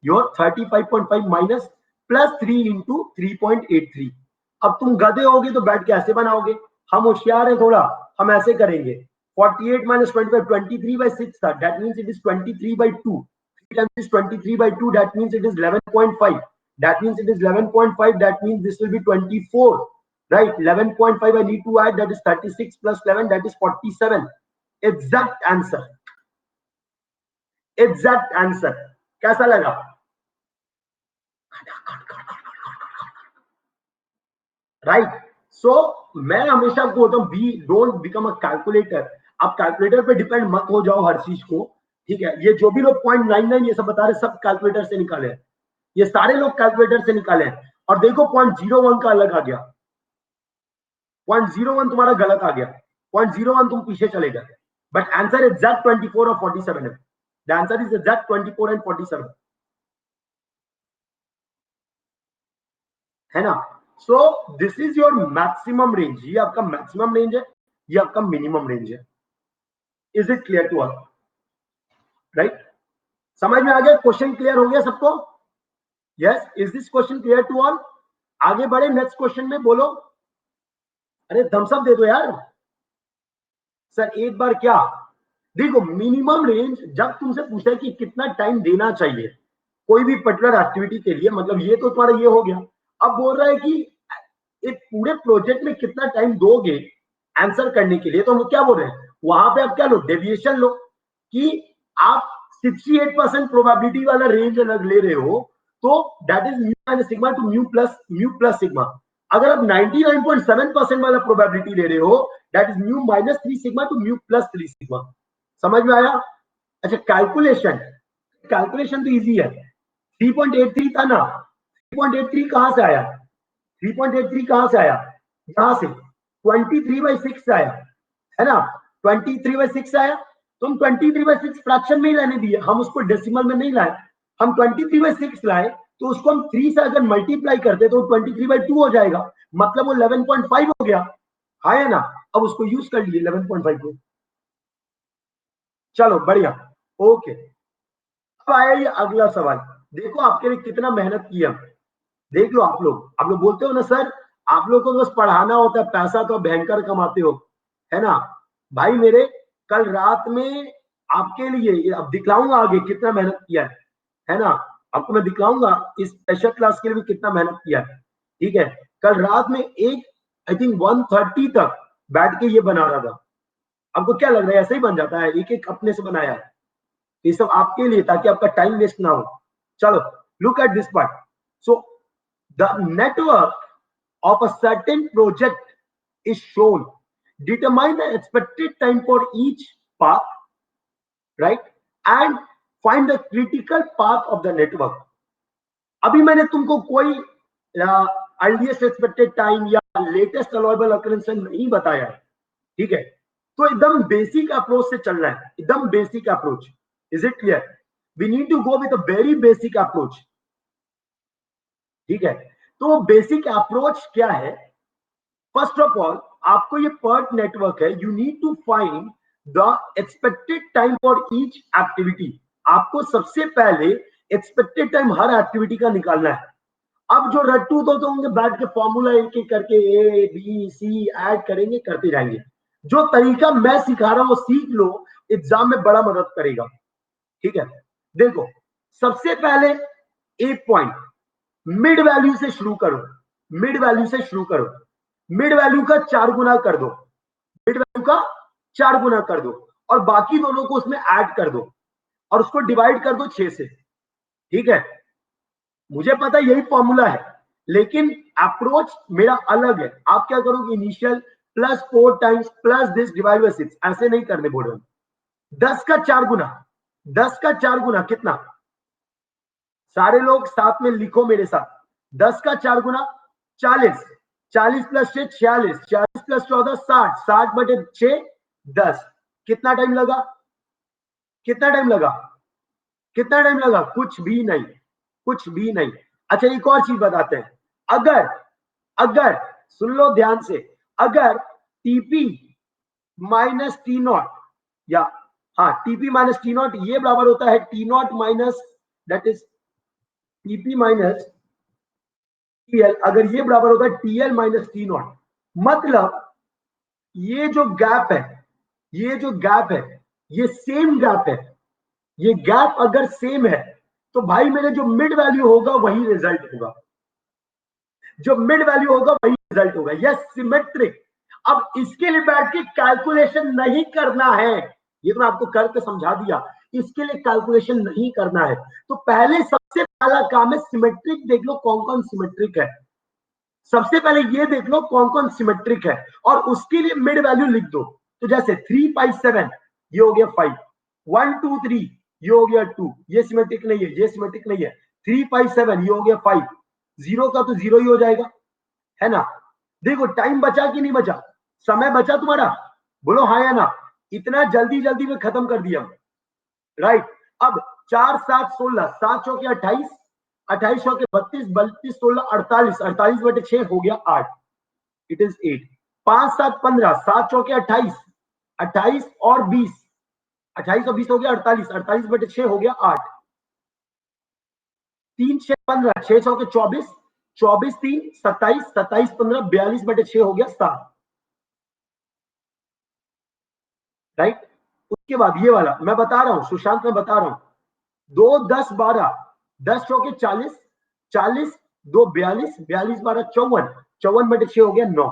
Your 35.5 minus plus 3 into 3.83. अब तुम गधे होगे तो बैठ के ऐसे बनाओगे, हम होशियार है थोड़ा, हम ऐसे करेंगे. 48 minus 25, 23 by 6 था, that means it is 23 by 2. 3 times is 23 by 2, that means it is 11.5. That means it is 11.5, that means this will be 24, right? 11.5 I need to add, that is 36 plus 11, that is 47. Exact answer. Exact answer. कैसा लगा? Right. So मैं हमेशा बोलता हूं, be don't become a calculator. आप calculator पे depend मत हो जाओ हर चीज को, ठीक है? ये जो भी लोग 0.99 ये सब बता रहे, सब कैलकुलेटर से निकाले हैं, ये सारे लोग कैलकुलेटर से निकाले हैं. और देखो 0.01 का अलग आ गया, 0.01 तुम्हारा गलत आ गया, 0.01 तुम पीछे चले गए, बट आंसर एग्जैक्ट 24 और 47 है. The answer is exact 24 and 47. है ना? So this is your maximum range. ये आपका maximum range है, ये आपका minimum range है. Is it clear to all? Right? समझ में आ गया? क्वेश्चन क्लियर हो गया सबको? Yes. Is this question clear to all? आगे बढ़े नेक्स्ट क्वेश्चन में. बोलो. अरे थम्स अप दे दो यार. सर एक बार क्या? देखो मिनिमम रेंज जब तुमसे पूछा है कि कितना टाइम देना चाहिए कोई भी पर्टिकुलर एक्टिविटी के लिए, मतलब ये तो तुम्हारा ये हो गया. अब बोल रहा है कि एक पूरे प्रोजेक्ट में कितना टाइम दोगे आंसर करने के लिए. तो हम क्या बोल रहे हैं, वहां पे आप क्या लो, डेविएशन लो, कि आप 68% प्रोबेबिलिटी वाला रेंज अलग ले रहे हो, तो that is mu minus sigma two mu plus sigma. अगर आप 99.7% वाला प्रोबेबिलिटी ले रहे हो, that is mu minus 3 sigma two mu plus 3 sigma. समझ में आया? अच्छा कैलकुलेशन तो इजी है. 3.83 था ना, 3.83 कहां से आया? 3.83 कहां से आया? यहां से 23/6 से आया, है ना? 23/6 आया. तुम 23/6 फ्रैक्शन में ही रहने दिए, हम उसको डेसिमल में नहीं लाए. हम 23/6 लाए तो उसको हम 3 से अगर मल्टीप्लाई करते तो 23/2 हो जाएगा, मतलब वो 11.5 हो गया. है ना? अब उसको यूज कर लिए 11.5 को. चलो बढ़िया, ओके. अब आया ये अगला सवाल. देखो आपके लिए कितना मेहनत किया. देख लो आप लोग बोलते हो ना सर आप लोग को बस पढ़ाना होता है, पैसा तो भयंकर कमाते हो, है ना? भाई मेरे कल रात में आपके लिए अब दिखलाऊंगा आगे कितना मेहनत किया है ना? आपको मैं दिखलाऊंगा इस स्पेशल क्लास के लिए भी कितना मेहनत किया है, ठीक है? कल रात में एक आई थिंक 1:30 तक बैठ के ये बना रहा था. आपको क्या लग रहा है ऐसे ही बन जाता है? एक एक अपने से बनाया है. ये सब आपके लिए ताकि आपका टाइम वेस्ट ना हो. चलो look at this part. So the network of a certain project is shown. Determine the expected time for each path, right? And find the critical path of the network. अभी मैंने तुमको कोई earliest expected time या latest allowable occurrence नहीं बताया है, ठीक है? तो एकदम बेसिक अप्रोच से चल रहा है, एकदम basic approach. Is it clear? We need to go with a very basic approach, ठीक है? तो बेसिक अप्रोच क्या है? फर्स्ट ऑफ ऑल आपको ये PERT नेटवर्क है, you need to find the expected time for each activity. आपको सबसे पहले एक्सपेक्टेड टाइम हर एक्टिविटी का निकालना है। अब जो रट्टू तो होंगे बैठ के फॉर्मूला एक एक करके ए बी सी ऐड करेंगे, करते जाएंगे। जो तरीका मैं सिखा रहा हूं वो सीख लो, एग्जाम में बड़ा मदद करेगा। ठीक है, देखो सबसे पहले एक पॉइंट, मिड वैल्यू से शुरू करो। मिड वैल्यू से शुरू करो, मिड वैल्यू का 4 गुना कर दो, मिड वैल्यू का 4 गुना कर दो, और बाकी दोनों को उसमें ऐड कर दो, और उसको डिवाइड कर दो 6 से। ठीक है, मुझे पता यही फॉर्मूला है, लेकिन अप्रोच मेरा अलग है। आप क्या करोगे, initial plus 4 times plus this divide by 6, ऐसे नहीं करने बोल रहे। 10 का 4 गुना, 10 का 4 गुना कितना, सारे लोग साथ में लिखो मेरे साथ। 10 का 4 गुना 40, 40 प्लस 6 46, 46 प्लस 14 60, 60 बटे 6 10। कितना टाइम लगा, कितना टाइम लगा, कितना टाइम लगा, कुछ भी नहीं, कुछ भी नहीं। अच्छा एक और चीज बताते हैं, अगर अगर सुन लो ध्यान से, अगर टीपी माइनस टी नॉट, या हाँ टीपी माइनस टी नॉट ये बराबर होता है T not minus, that is TP minus TL, अगर ये बराबर होता है टीएल माइनस टी नॉट, मतलब ये जो गैप है, ये जो गैप है ये सेम गैप है, ये गैप अगर सेम है तो भाई मेरे जो मिड वैल्यू होगा वही रिजल्ट होगा, जो मिड वैल्यू होगा वही रिजल्ट होगा। Yes symmetric. अब इसके लिए बैठ के कैलकुलेशन नहीं करना है, ये तो मैं आपको करके समझा दिया, इसके लिए कैलकुलेशन नहीं करना है। तो पहले सबसे पहला काम है सिमेट्रिक देख लो कौन कौन सिमेट्रिक है, सबसे पहले ये देख लो कौन कौन सिमेट्रिक है, और उसके लिए मिड वैल्यू लिख दो। तो जैसे 3 5 7 ये हो गया 5, 1 2 3 ये हो गया 2, ये सिमेट्रिक नहीं है, ये सिमेट्रिक नहीं है। 3 5 7 ये हो गया 5, जीरो का तो जीरो ही हो जाएगा, है ना। देखो टाइम बचा कि नहीं बचा, समय बचा तुम्हारा, बोलो हाँ या ना। इतना जल्दी जल्दी में खत्म कर दिया, राइट। अब 4 7 16, 7 चौके 28, 28 चौके 32, 32 16 48, 48 बटे 6 हो गया 8, इट इज 8। 5 7 15, 7 चौके 28, 28 और 20, 28 और 20 हो गया 48, 48 बटे 6 हो गया 8। 3 6 15, 6 चौके 24, 24 3 27, 27 15 42 बटे 6 हो गया 7, राइट। उसके बाद ये वाला मैं बता रहा हूं, सुशांत मैं बता रहा हूं, 2 10 12, 10 चौके 40, 40 2 42, 42 12 54, 54 बटे 6 हो गया 9।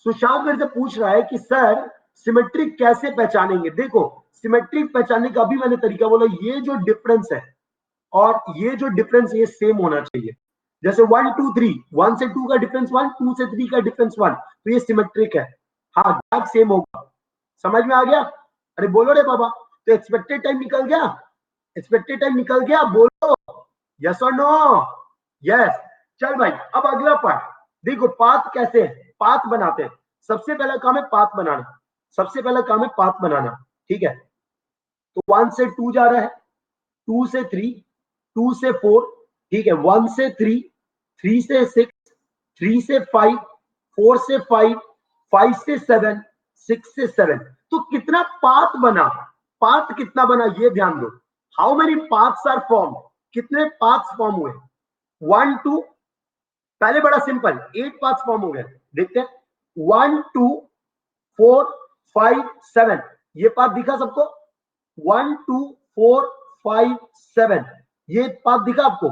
सुशांत मेरे से पूछ रहा है कि सर सिमेट्रिक कैसे पहचानेंगे। देखो सिमेट्रिक पहचानने का अभी मैंने तरीका बोला, ये जो डिफरेंस है और ये जो डिफरेंस ये सेम होना चाहिए। जैसे 1 2 3, 1 से 2 का डिफरेंस 1, 2 से 3 का डिफरेंस 1, तो ये सिमेट्रिक है। हाँ गैप सेम होगा, समझ में आ गया। अरे बोलो रे बाबा, तो एक्सपेक्टेड टाइम निकल गया, एक्सपेक्टेड टाइम निकल गया, बोलो यस और नो। यस। चल भाई अब अगला पार्ट देखो, पाथ कैसे है, पाथ बनाते हैं। सबसे पहला काम है पाथ बनाना, सबसे पहला काम है पाथ बनाना। ठीक है, तो 1 से 2 जा रहा है, 2 से 3, 2 से 4, ठीक है, 1 से 3, 3 से 6, 3 से 5, 4 से 5, 5 से 7, 6 से 7। तो कितना पाथ बना, पाथ कितना बना ये ध्यान दो। How many paths are form, कितने पाथ्स फॉर्म हुए, 1 2, पहले बड़ा सिंपल 8 पाथ्स फॉर्म हो गए, देखते हैं 1 2 4 5 7, ये पाथ दिखा सबको, 1 2 4 5 7, ये पाथ दिखा आपको,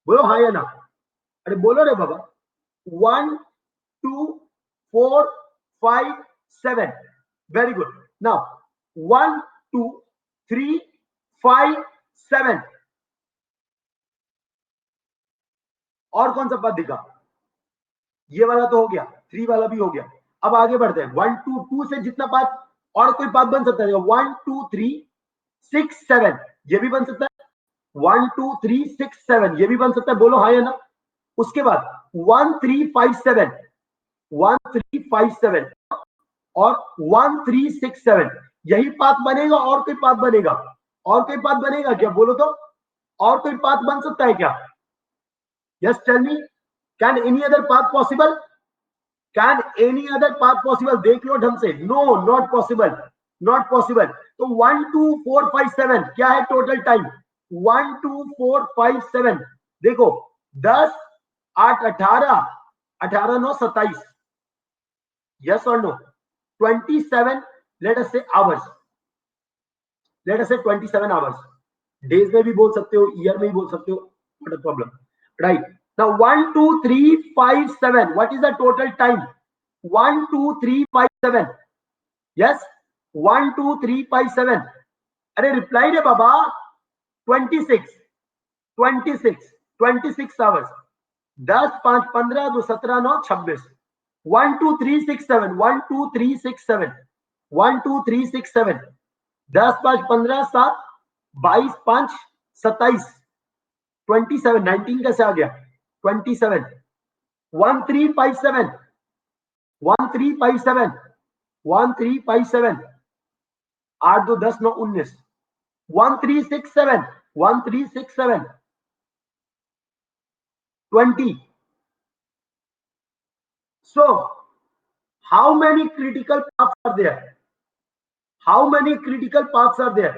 बोलो हाँ या ना। अरे बोलो रे बाबा, 1 2 4 5 7, वेरी गुड। नाउ 1 2 3 5 7, और कौन सा पद दिखा, ये वाला तो हो गया, 3 वाला भी हो गया। अब आगे बढ़ते हैं, 1 2 2 से जितना पाथ, और कोई पाथ बन सकता है 1 2 3 6 7, ये भी बन सकता है, 1 2 3 6 7 ये भी बन सकता है, बोलो हाँ या ना। उसके बाद 1 3 5 7, 1 3 5 7 और 1 3 6 7, यही पाथ बनेगा, और कोई पाथ बनेगा, और कोई पाथ बनेगा क्या, बोलो तो, और कोई पाथ बन सकता है क्या। Yes tell me, can any other path possible, can any other path possible? देख लो ढंग से, no not possible, not possible. तो 1 2 4 5 7 क्या है टोटल टाइम? 1 2 4 5 7 देखो 10 8 18 18 9 27, yes or no? 27, let us say hours, let us say 27 hours, days में भी बोल सकते हो, ईयर में भी बोल सकते हो, not a problem, right? Now 1 2 3 5 7 what is the total time? 1 2 3 5 7, yes 1 2 3 5 7, अरे रिप्लाई रे बाबा, 26 26 26 आवर्स, 10 5 15 2 17 9 26, 1 2 3 6 7 1 2 3 6 7 1 2 3 6 7, 10 5 15 7 22 5 27, 27 19 कैसे आ गया? 27 1 3 5 7 1 3 5 7 1 3 5 7, 8 2 10 9 19, 1 3 6 7 1 3 6 7 20. So how many critical paths are there? How many critical paths are there?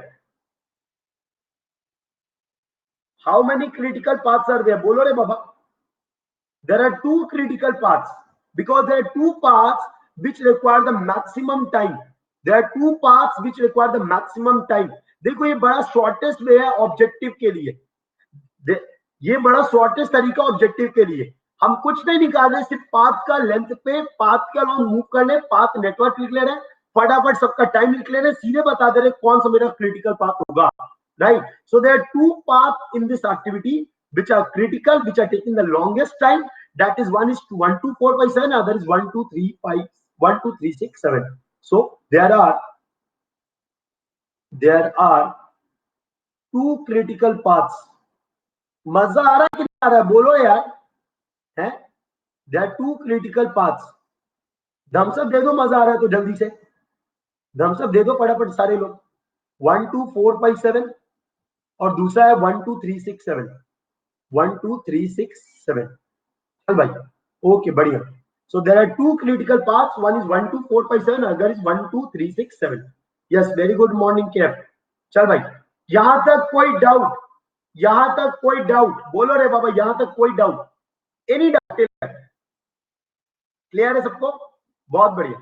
How many critical paths are there? Bolo re baba. There are two critical paths because there are two paths which require the maximum time. There are two paths which require the maximum time. देखो ये बड़ा shortest वे है objective के लिए, ये बड़ा shortest तरीका objective के लिए। हम कुछ नहीं निकाल रहे, सिर्फ पाथ का लेंथ पे पाथ के अलॉन्ग मूव करने, पाथ नेटवर्क लिख ले रहे हैं, फटाफट सबका टाइम लिख ले रहे हैं, सीधे बता दे रहे कौन सा मेरा क्रिटिकल पाथ होगा, right? So there are two path in this activity which are critical, which are taking the longest time. That is one is 1 2 4 5 7, other is 1 2 3 5 1 2 3 6 7. So there are two critical paths. मजा आ रहा है कि नहीं आ रहा है? बोलो यार, है? There are two critical paths. धमसअप दे दो, मजा आ रहा है तो जल्दी से धमसअप दे दो फटाफट सारे लोग। 1 2 4 5 7 और दूसरा है 1 2 3 6 7 1 2 3 6 7। चल भाई, ओके बढ़िया। So there are two critical paths. One is 1 2 4 5 7, other is 1 2 3 6 7. Yes, very good morning केफ। चल भाई, यहां तक कोई डाउट? यहां तक कोई डाउट? बोलो रे बाबा, यहां तक कोई डाउट? Any doubt? क्लियर है सबको? बहुत बढ़िया।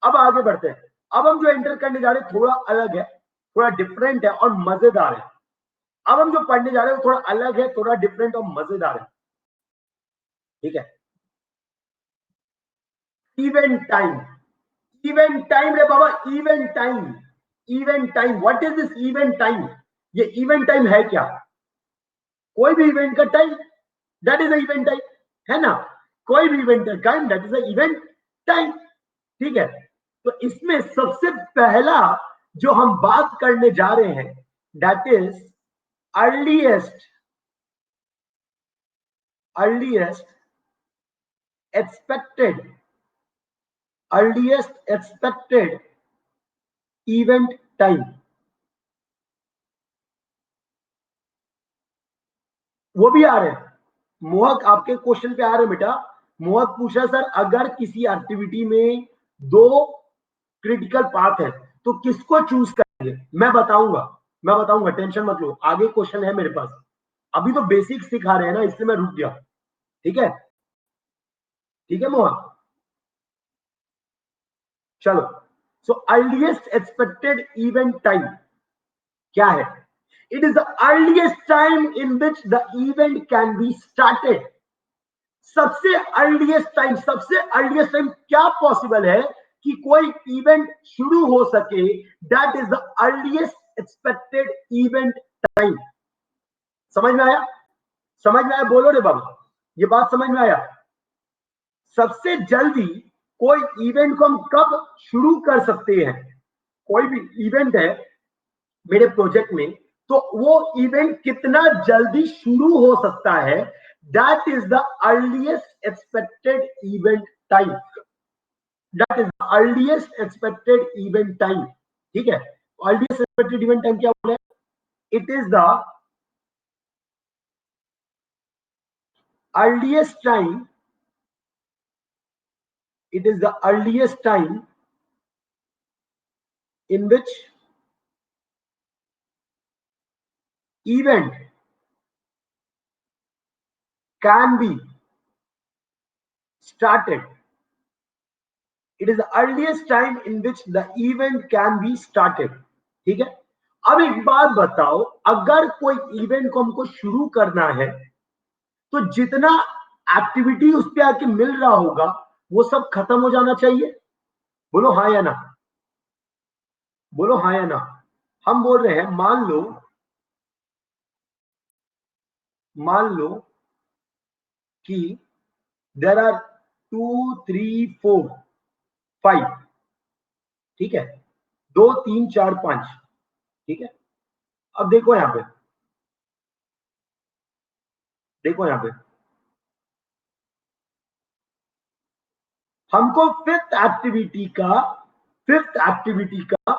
अब आगे बढ़ते हैं। अब हम जो एंटर करने जा रहे हैं थोड़ा अलग है, थोड़ा डिफरेंट है और मजेदार है। अब हम जो पढ़ने जा रहे हैं वो थोड़ा अलग है, थोड़ा डिफरेंट और मजेदार है, ठीक है? इवेंट टाइम, इवेंट टाइम रे बाबा, event time, event time. What is this event time? ये इवेंट टाइम है क्या? कोई भी इवेंट का time, that is a event time, है ना? कोई भी इवेंट का time, that is a event time, ठीक है? तो इसमें सबसे पहला जो हम बात करने जा रहे हैं that is earliest expected event time. वो भी आ रहे हैं, मोहक आपके क्वेश्चन पे आ रहे हैं बेटा। मोहक पूछा सर अगर किसी एक्टिविटी में दो क्रिटिकल पाथ है तो किसको चूज करेंगे? मैं बताऊंगा, टेंशन मत लो, आगे क्वेश्चन है मेरे पास। अभी तो बेसिक सिखा रहे हैं ना, इसलिए मैं रुक गया, ठीक है? ठीक है मोहक, चलो। सो अर्लीएस्ट एक्सपेक्टेड इवेंट टाइम क्या है? It is the earliest time in which the event can be started. सबसे अर्लीएस्ट टाइम क्या पॉसिबल है कि कोई इवेंट शुरू हो सके? That is the earliest expected event time. समझ में आया? समझ में आया? बोलो रे बाबा, ये बात समझ में आया? सबसे जल्दी कोई इवेंट को हम कब शुरू कर सकते हैं? कोई भी इवेंट है मेरे प्रोजेक्ट में, तो वो इवेंट कितना जल्दी शुरू हो सकता है? That is the earliest expected event time. That is the earliest expected event time, ठीक है? अर्लीएस्ट एक्सपेक्टेड इवेंट टाइम क्या बोले? It is the earliest time it is the earliest time in which event can be started. It is the earliest time in which the event can be started. ठीक है, अब एक बात बताओ, अगर कोई इवेंट को हमको शुरू करना है तो जितना एक्टिविटी उस पे आके मिल रहा होगा वो सब खत्म हो जाना चाहिए। बोलो हाँ या ना, बोलो हाँ या ना। हम बोल रहे हैं, मान लो कि देर आर 2 3 4 5, ठीक है, 2 3 4 5, ठीक है। अब देखो यहां पे, देखो यहां पे, हमको फिफ्थ एक्टिविटी का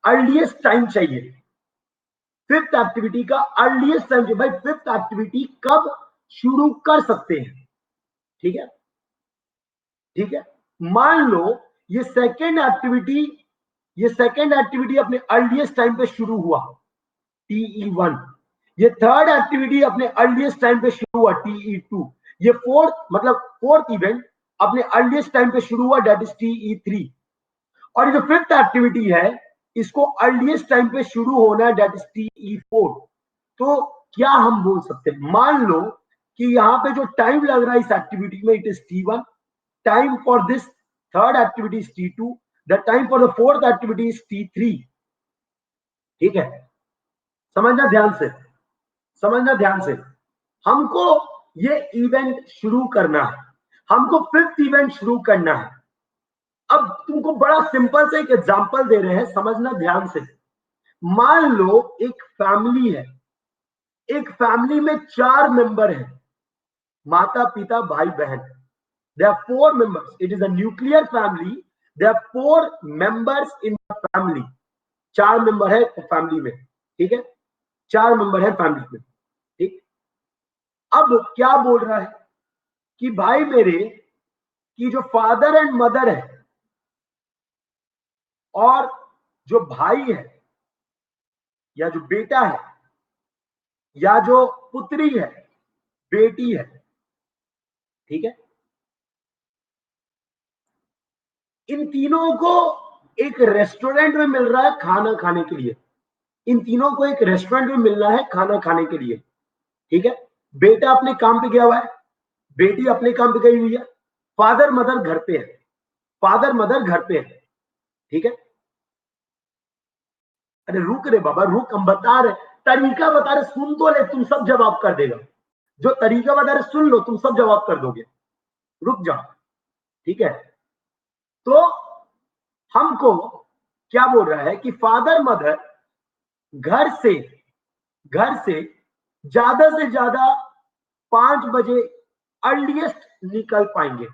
अर्लीस्ट टाइम चाहिए। फिफ्थ एक्टिविटी का अर्लीस्ट टाइम चाहिए भाई। फिफ्थ एक्टिविटी कब शुरू कर सकते हैं, ठीक है, ठीक है। मान लो ये सेकेंड एक्टिविटी अपने अर्लीस्ट टाइम पे शुरू हुआ, TE1। ये थर्ड एक्टिविटी अपने अर्लीस्ट टाइम पे शुरू हुआ, TE2। ये फोर्थ इवेंट अपने अर्लीस्ट टाइम पे शुरू हुआ, दैट इज TE3। और ये जो फिफ्थ एक्टिविटी है इसको अर्लीस्ट टाइम पे शुरू होना है, दैट इज TE4। तो क्या हम बोल सकते हैं, मान लो कि यहां पे जो टाइम लग रहा है इस एक्टिविटी में, it is T1। Time for this third activity is T2। The time for the fourth activity is T3। ठीक है, समझना ध्यान से, समझना ध्यान से। हमको ये इवेंट शुरू करना है, हमको फिफ्थ इवेंट शुरू करना है। अब तुमको बड़ा सिंपल से एक एग्जांपल दे रहे हैं, समझना ध्यान से। मान लो एक फैमिली है, एक फैमिली में 4 मेंबर हैं, माता पिता भाई बहन। There are 4 members. It is a nuclear family. There are 4 members in the family. 4 member है फैमिली में, ठीक है, 4 मेंबर है फैमिली में, ठीक। अब क्या बोल रहा है कि भाई मेरे की जो फादर एंड मदर है और जो भाई है या जो बेटा है या जो पुत्री है, बेटी है, ठीक है, इन तीनों को एक रेस्टोरेंट में मिल रहा है खाना खाने के लिए। इन तीनों को एक रेस्टोरेंट में मिलना है खाना खाने के लिए, ठीक है। बेटा अपने काम पे गया हुआ है, बेटी अपने काम पे गई हुई है, फादर मदर घर पे है, फादर मदर घर पे है, ठीक है। अरे रुक रे बाबा, रुक, हम बता रहे, तरीका बता रहे, सुन तो ले, तुम सब जवाब कर देगा। जो तरीका बता रहे सुन लो, तुम सब जवाब कर दोगे, रुक जाओ, ठीक है। तो हमको क्या बोल रहा है कि फादर मदर घर से ज्यादा से ज्यादा 5 बजे अर्लीस्ट निकल पाएंगे,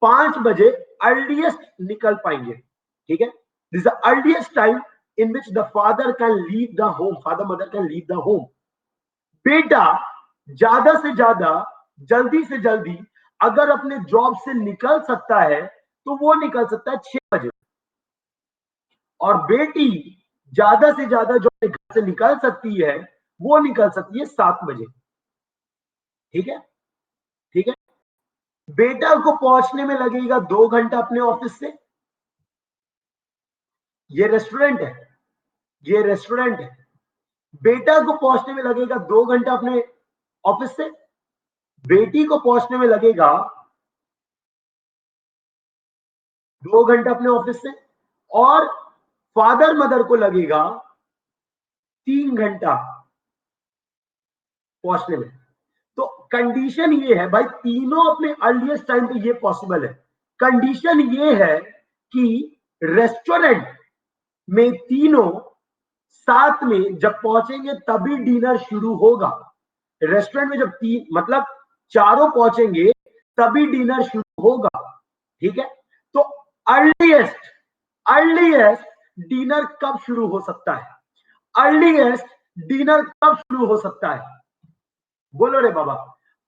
5 बजे अर्लीस्ट निकल पाएंगे, ठीक है। This the earliest time in which the father can leave the home, father mother can leave the home. बेटा ज्यादा से ज्यादा जल्दी से जल्दी अगर अपने जॉब से निकल सकता है तो वो निकल सकता है 6 बजे, और बेटी ज्यादा से ज्यादा जो घर से निकल सकती है वो निकल सकती है 7 बजे, ठीक है, ठीक है। बेटा को पहुंचने में लगेगा 2 घंटा अपने ऑफिस से। ये रेस्टोरेंट है, ये रेस्टोरेंट है। बेटा को पहुंचने में लगेगा 2 घंटा अपने ऑफिस से, बेटी को पहुंचने में लगेगा 2 घंटा अपने ऑफिस से, और फादर मदर को लगेगा 3 घंटा पहुंचने में। तो कंडीशन ये है भाई, तीनों अपने अर्लीस्ट टाइम पे ये पॉसिबल है। कंडीशन ये है कि रेस्टोरेंट में तीनों साथ में जब पहुंचेंगे तभी डिनर शुरू होगा। रेस्टोरेंट में जब मतलब चारों पहुंचेंगे तभी डिनर शुरू होगा, ठीक है। तो अर्लीएस्ट डिनर कब शुरू हो सकता है, अर्लीएस्ट डिनर कब शुरू हो सकता है, बोलो रे बाबा।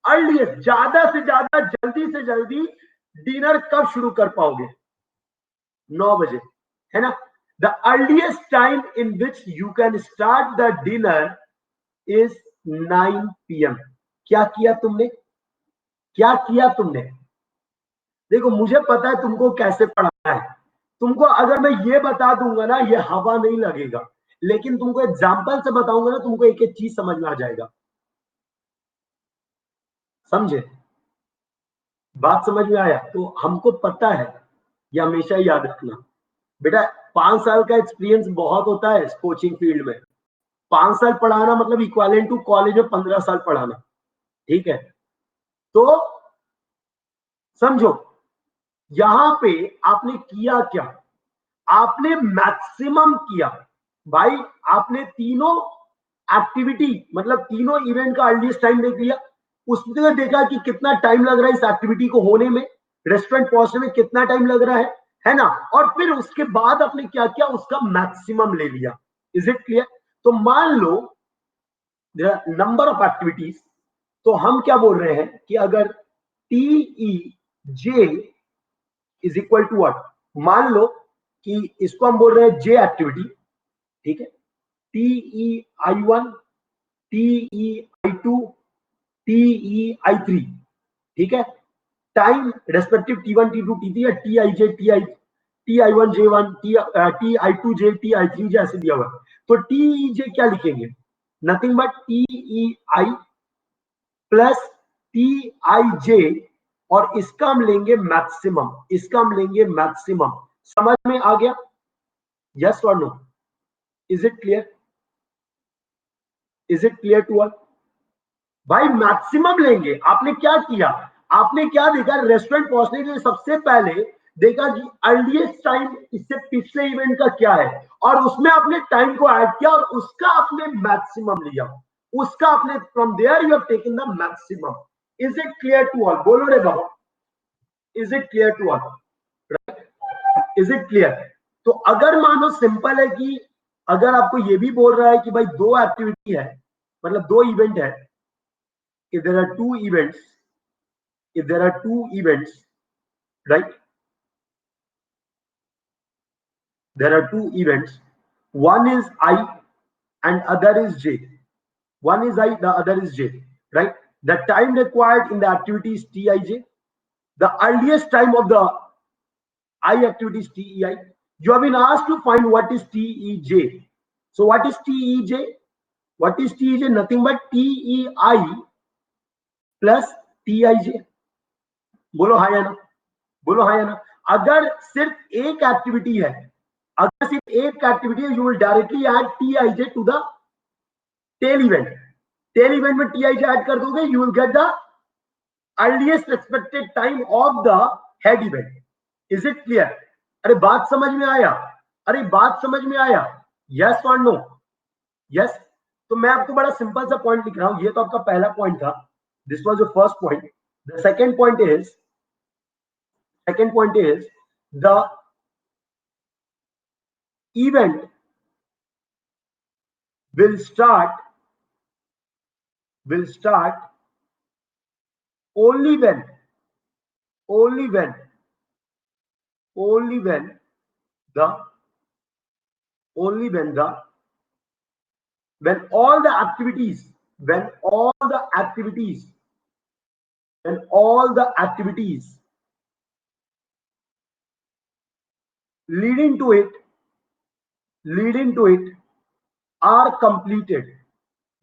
अर्लीएस्ट, ज्यादा से ज्यादा जल्दी से जल्दी डिनर कब शुरू कर पाओगे? 9 बजे, है ना? The earliest time in which you can start the dinner is 9 PM। क्या किया तुमने? क्या किया तुमने? देखो मुझे पता है तुमको कैसे पढ़ाना है। तुमको अगर मैं ये बता दूंगा ना, ये हवा नहीं लगेगा, लेकिन तुमको एग्जाम्पल से बताऊंगा ना, तुमको एक एक चीज समझ में आ जाएगा। समझे? बात समझ में आया? तो हमको पता है, ये हमेशा याद रखना बेटा। 5 साल का एक्सपीरियंस बहुत होता है इस कोचिंग फील्ड में। 5 साल पढ़ाना मतलब इक्वालेंट टू कॉलेज में 15 साल पढ़ाना। ठीक है? तो समझो, यहां पे आपने किया क्या? आपने मैक्सिमम किया भाई। आपने तीनों एक्टिविटी मतलब तीनों इवेंट का अर्लीस्ट टाइम देख लिया। उसने देखा कि कितना टाइम लग रहा है इस एक्टिविटी को होने में, रेस्टोरेंट पहुंचने में कितना टाइम लग रहा है ना? और फिर उसके बाद आपने क्या किया? उसका मैक्सिमम ले लिया। Is it clear? तो मान लो नंबर ऑफ एक्टिविटीज, तो हम क्या बोल रहे हैं कि अगर TE J is equal to what? मान लो कि इसको हम बोल रहे हैं जे एक्टिविटी। ठीक है? TEI1, TEI2, TEI3। ठीक है? Time respective T1, T2, T3 या TIJ, TI1, J1, TI2J, TI3J ऐसे दिया हुआ है। तो TEJ क्या लिखेंगे? Nothing but TEI plus TIJ, और इसका हम लेंगे मैक्सिमम, इसका हम लेंगे मैक्सिमम। समझ में आ गया? यस और no? Is it clear? Is it clear to all? भाई मैक्सिमम लेंगे। आपने क्या किया? आपने क्या देखा? रेस्टोरेंट पहुंचने के लिए सबसे पहले देखा कि अर्लीस्ट टाइम इससे पिछले इवेंट का क्या है, और उसमें आपने टाइम को ऐड किया और उसका आपने मैक्सिमम लिया। उसका आपने from there you have taken the maximum. Is it clear to all? बोलो रे बाबा, is it clear to all? Is it clear? तो अगर मानो सिंपल है कि अगर आपको ये भी बोल रहा है कि भाई दो एक्टिविटी है, मतलब दो इवेंट है, if there are two events, if there are two events, right? There are two events. One is I and other is J. One is I, the other is J, right? The time required in the activity is Tij. The earliest time of the I activity is Tei. You have been asked to find what is Tej. So what is Tej? What is Tej? Nothing but Tei plus Tij. बोलो हाँ या ना? बोलो हाँ या ना? अगर सिर्फ एक एक्टिविटी है, अगर सिर्फ एक एक्टिविटी है, you will directly add TIJ to the tail event. Tail event में टीआईजे ऐड कर दोगे, you will get the earliest expected time of the head event. Is it clear? अरे बात समझ में आया? अरे बात समझ में आया? यस और नो? यस। तो मैं आपको बड़ा सिंपल सा पॉइंट लिख रहा हूं। ये तो आपका पहला पॉइंट था, this was your first point. The second point is, second point is the event will start only when only when only when the only when all the activities when all the activities when all the activities leading to it are completed।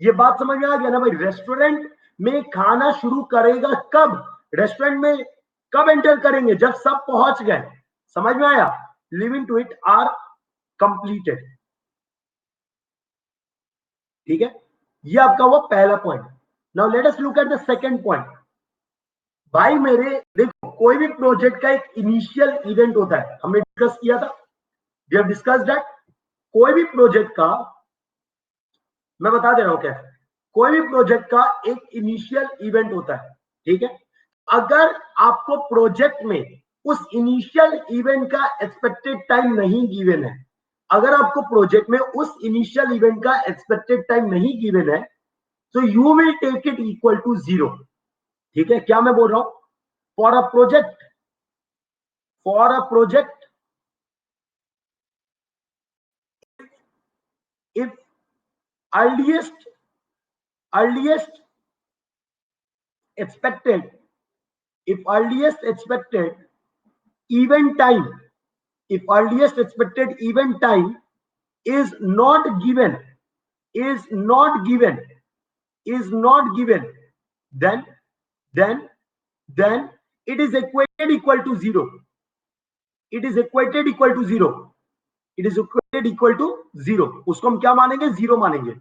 ये बात समझ में आ गया ना भाई? Restaurant में खाना शुरू करेगा कब? रेस्टोरेंट में कब एंटर करेंगे? जब सब पहुंच गए। समझ में आया? Living to it are completed. ठीक है? ये आपका वो पहला point. Now let us look at the second point. भाई मेरे देखो, कोई भी प्रोजेक्ट का एक इनिशियल इवेंट होता है, हमने डिस्कस किया था, वी हैव डिस्कस्ड दैट। कोई भी प्रोजेक्ट का, मैं बता दे रहा हूं कैसे, कोई भी प्रोजेक्ट का एक इनिशियल इवेंट होता है। ठीक है? अगर आपको प्रोजेक्ट में उस इनिशियल इवेंट का एक्सपेक्टेड टाइम नहीं गिवन है, अगर आपको प्रोजेक्ट में उस इनिशियल इवेंट का एक्सपेक्टेड टाइम नहीं गिवन है, तो you will take it equal to 0। ठीक है? क्या मैं बोल रहा हूं? For a project for a project, if earliest expected event time, if earliest expected event time is not given, then it is equated equal to zero. It is equated equal to zero. उसको हम क्या मानेंगे? Zero मानेंगे.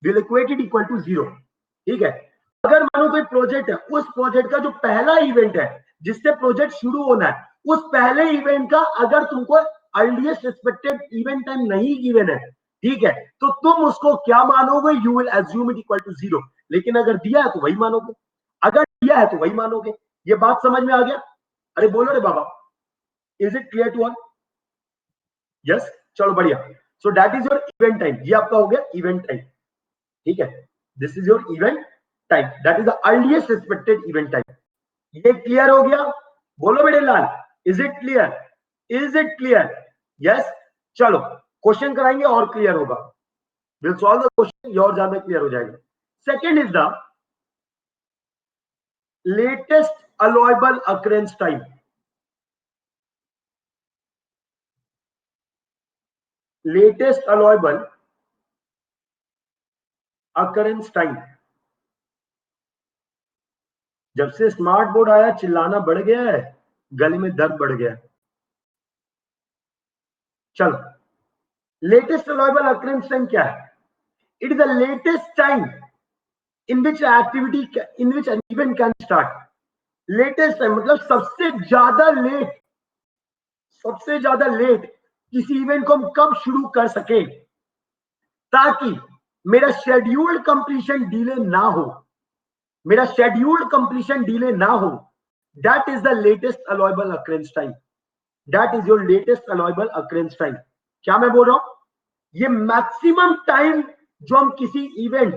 Will equated equal to zero. ठीक है. अगर मानो कोई प्रोजेक्ट है, उस प्रोजेक्ट का जो पहला इवेंट है जिससे प्रोजेक्ट शुरू होना है, उस पहले इवेंट का अगर तुमको अर्लीस्ट एक्सपेक्टेड इवेंट टाइम नहीं गिवन है, ठीक है, तो तुम उसको क्या मानोगे? You will assume it equal to zero. लेकिन अगर दिया है तो वही मानोगे, अगर दिया है तो वही मानोगे. ये बात समझ में आ गया? अरे बोलो रे बाबा, is it clear to all? Yes, चलो बढ़िया. So that is your event time. ये आपका हो गया इवेंट टाइम. ठीक है, this is your event time, that is the earliest expected event time. ये क्लियर हो गया? बोलो बेटे लाल, is it clear? Is it clear? Yes. चलो क्वेश्चन कराएंगे और क्लियर होगा. विल सॉल्व द क्वेश्चन, ये और ज्यादा क्लियर हो जाएगा. Second is the latest allowable occurrence time. Latest allowable occurrence time. जब से स्मार्ट बोर्ड आया चिल्लाना बढ़ गया है, गले में दर्द बढ़ गया है. चलो, लेटेस्ट अलाउएबल अकरेंस टाइम क्या है? It is the latest time in which activity, in which an event can start. Latest time मतलब सबसे ज्यादा लेट किसी इवेंट को हम कब शुरू कर सके ताकि मेरा शेड्यूल्ड कंप्लीशन डिले ना हो. That is the latest allowable occurrence time. That is your latest allowable occurrence time. क्या मैं बोल रहा हूं? ये मैक्सिमम टाइम जो हम किसी इवेंट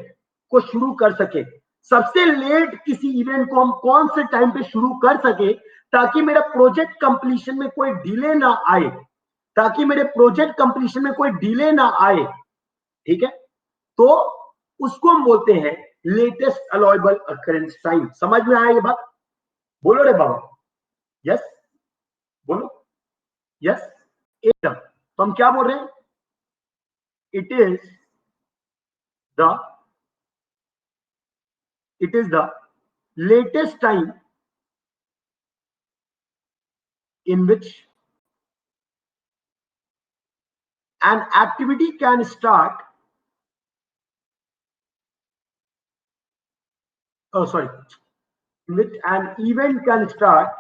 को शुरू कर सके, सबसे लेट किसी इवेंट को हम कौन से टाइम पे शुरू कर सके ताकि मेरा प्रोजेक्ट कंप्लीशन में कोई डिले ना आए, ठीक है, तो उसको हम बोलते हैं लेटेस्ट अलाउएबल अकरेंस टाइम. समझ में आया ये बात? बोलो रे बाबा. यस, बोलो. यस, एकदम. तो हम क्या बोल रहे हैं? It is the latest time in which an activity can start, in which an event can start,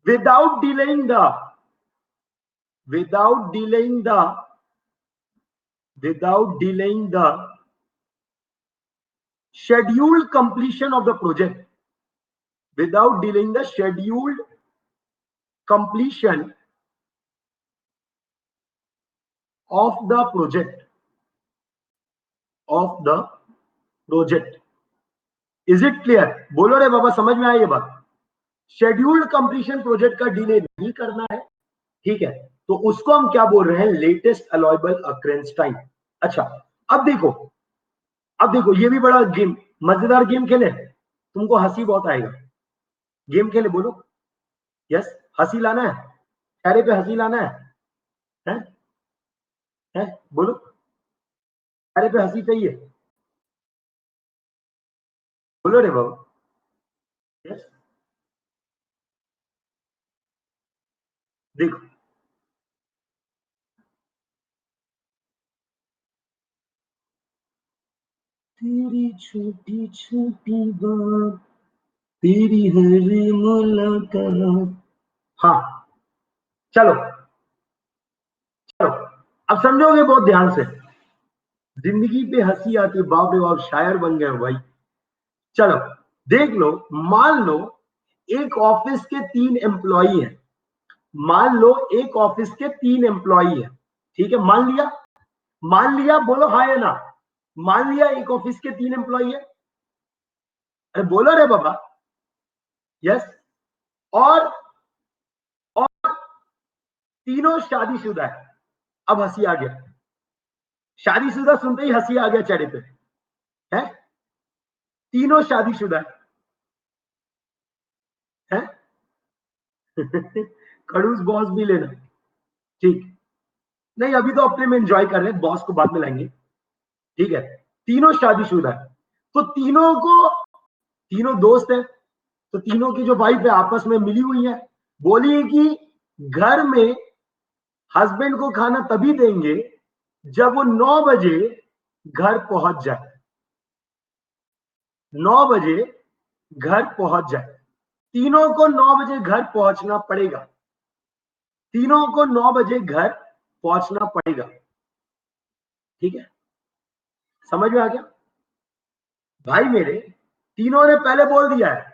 without delaying the scheduled completion of the project, without delaying the scheduled completion of the project. Is it clear? बोलो रे बाबा, समझ में आई ये बात? Scheduled completion project का delay नहीं करना है, ठीक है, तो उसको हम क्या बोल रहे हैं? Latest allowable occurrence time. अच्छा, अब देखो ये भी बड़ा गेम, मजेदार गेम खेले, तुमको हंसी बहुत आएगा. गेम खेले, बोलो. यस, हंसी लाना है, चेहरे पे हंसी लाना है? बोलो, चेहरे पे हंसी चाहिए. बोलो रे बाबा. यस, देखो तेरी छोटी छोटी बात, तेरी हर मुलाकात. हाँ, चलो अब समझोगे बहुत ध्यान से. जिंदगी पे हंसी आती है, बाप रे बाप, शायर बन गए भाई. चलो देख लो, मान लो एक ऑफिस के 3 एम्प्लॉई हैं. ठीक है, मान लिया, बोलो हाँ या ना. मान लिया एक ऑफिस के 3 एम्प्लॉई है. अरे बोलो रे बाबा। यस। और तीनों शादीशुदा है। अब हंसी आ गया, शादीशुदा सुनते ही हंसी आ गया चेहरे पे, है? तीनों शादीशुदा है? खड़ूस बॉस भी लेना, ठीक? नहीं, अभी तो अपने में एंजॉय कर रहे हैं, बॉस को बाद में लाएंगे, ठीक है? तीनों शादीशुदा है, तो तीनों दोस्त है, तो तीनों की जो वाइफ है आपस में मिली हुई है, बोलिए कि घर में हस्बैंड को खाना तभी देंगे जब वो 9 बजे घर पहुंच जाए, 9 बजे घर पहुंच जाए। तीनों को 9 बजे घर पहुंचना पड़ेगा, तीनों को 9 बजे घर पहुंचना पड़ेगा, ठीक है? समझ में आ गया भाई मेरे? तीनों ने पहले बोल दिया है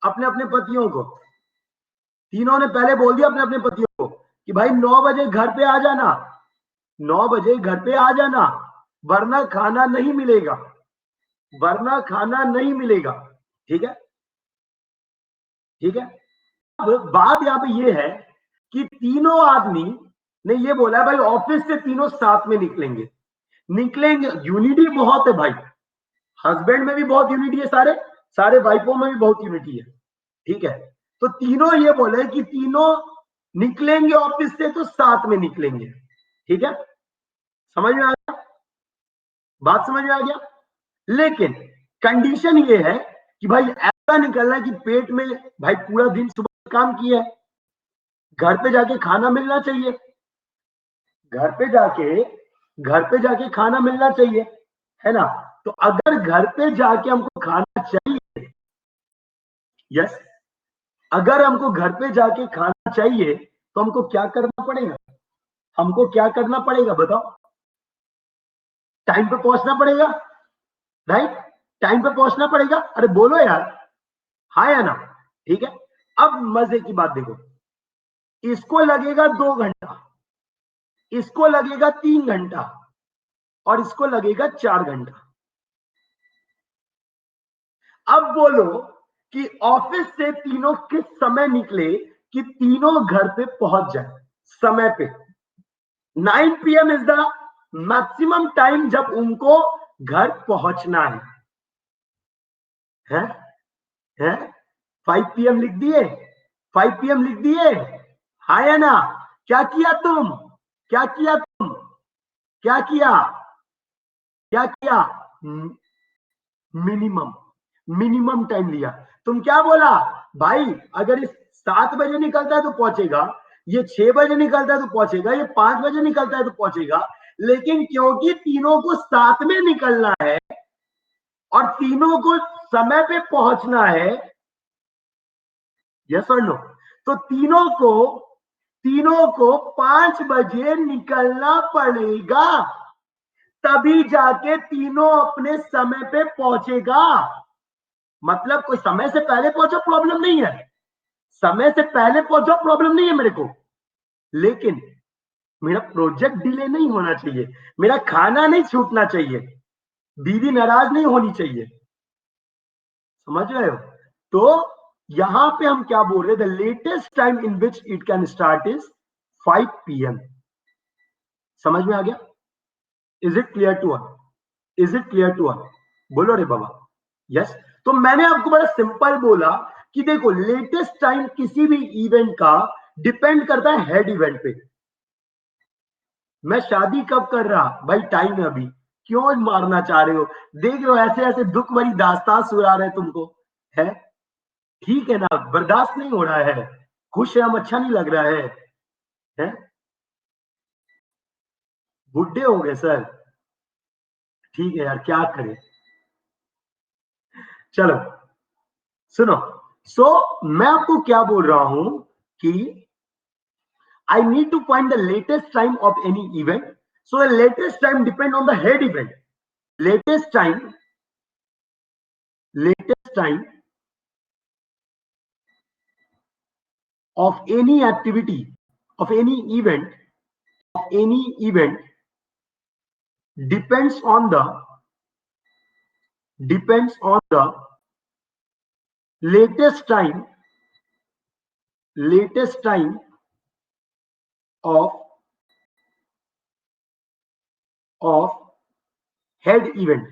अपने अपने पतियों को, तीनों ने पहले बोल दिया अपने अपने पतियों को कि भाई 9 बजे घर पे आ जाना, 9 बजे घर पे आ जाना, वरना खाना नहीं मिलेगा, वरना खाना नहीं मिलेगा, ठीक है? ठीक है। अब बात यहाँ पे ये है कि तीनों आदमी ने ये बोला है भाई ऑफिस से तीनों साथ में निकलेंगे, निकलेंगे, यूनिटी बहुत है भाई, हस्बैंड में भी बहुत यूनिटी है, सारे सारे वाइफों में भी बहुत यूनिटी है, ठीक है? तो तीनों ये बोले कि तीनों निकलेंगे ऑफिस से तो साथ में निकलेंगे, ठीक है? समझ में आ गया? बात समझ में आ गया? लेकिन कंडीशन ये है कि भाई ऐसा निकलना है कि पेट में भाई पूरा दिन सुबह काम किया है, घर पे जाके खाना मिलना चाहिए, घर पे जाके घर पे जाके खाना मिलना चाहिए, है ना? तो अगर घर पे जाके हमको खाना चाहिए, यस, अगर हमको घर पे जाके खाना चाहिए तो हमको क्या करना पड़ेगा? हमको क्या करना पड़ेगा बताओ? टाइम पे पहुंचना पड़ेगा, राइट? टाइम पे पहुंचना पड़ेगा, अरे बोलो यार, हाँ या ना? ठीक है। अब मजे की बात देखो, इसको लगेगा 2 घंटा, इसको लगेगा 3 घंटा, और इसको लगेगा 4 घंटा। अब बोलो कि ऑफिस से तीनों किस समय निकले कि तीनों घर पे पहुंच जाए समय पे? 9 PM is the maximum time जब उनको घर पहुंचना है? है? 5 PM लिख दिए, 5 PM लिख दिए, हाँ या ना? क्या किया तुम? क्या किया तुम? क्या किया? क्या किया? मिनिमम, मिनिमम टाइम लिया। तुम क्या बोला? भाई अगर इस 7 बजे निकलता है तो पहुंचेगा, ये 6 बजे निकलता है तो पहुंचेगा, ये 5 बजे निकलता है तो पहुंचेगा, लेकिन क्योंकि तीनों को साथ में निकलना है और तीनों को समय पे पहुंचना है, यस और नो, तो तीनों को 5 बजे निकलना पड़ेगा, तभी जाके तीनों अपने समय पे पहुंचेगा। मतलब कोई समय से पहले पहुंचा प्रॉब्लम नहीं है, समय से पहले पहुंचा प्रॉब्लम नहीं है मेरे को, लेकिन मेरा प्रोजेक्ट डिले नहीं होना चाहिए, मेरा खाना नहीं छूटना चाहिए, बीवी नाराज नहीं होनी चाहिए, समझ रहे हो? तो यहां पे हम क्या बोल रहे हैं? The latest time in which it can start is 5 PM। समझ में आ गया? Is it clear to all? Is it clear to all? बोलो रे बाबा। यस। तो मैंने आपको बड़ा सिंपल बोला कि देखो लेटेस्ट टाइम किसी भी इवेंट का डिपेंड करता है हेड इवेंट पे। मैं शादी कब कर रहा भाई, टाइम है अभी, क्यों मारना चाह रहे हो? देख रहे हो ऐसे ऐसे दुख भरी दास्तान सुना रहे तुमको, है? ठीक है ना, बर्दाश्त नहीं हो रहा है, खुश है हम, अच्छा नहीं लग रहा है? बुढ़े हो गए सर, ठीक है यार, क्या करें? चलो सुनो, मैं आपको क्या बोल रहा हूं कि I need to find the latest time of any event. So the latest time depend on the head event. Latest time of any activity, of any event depends on the latest time of head event.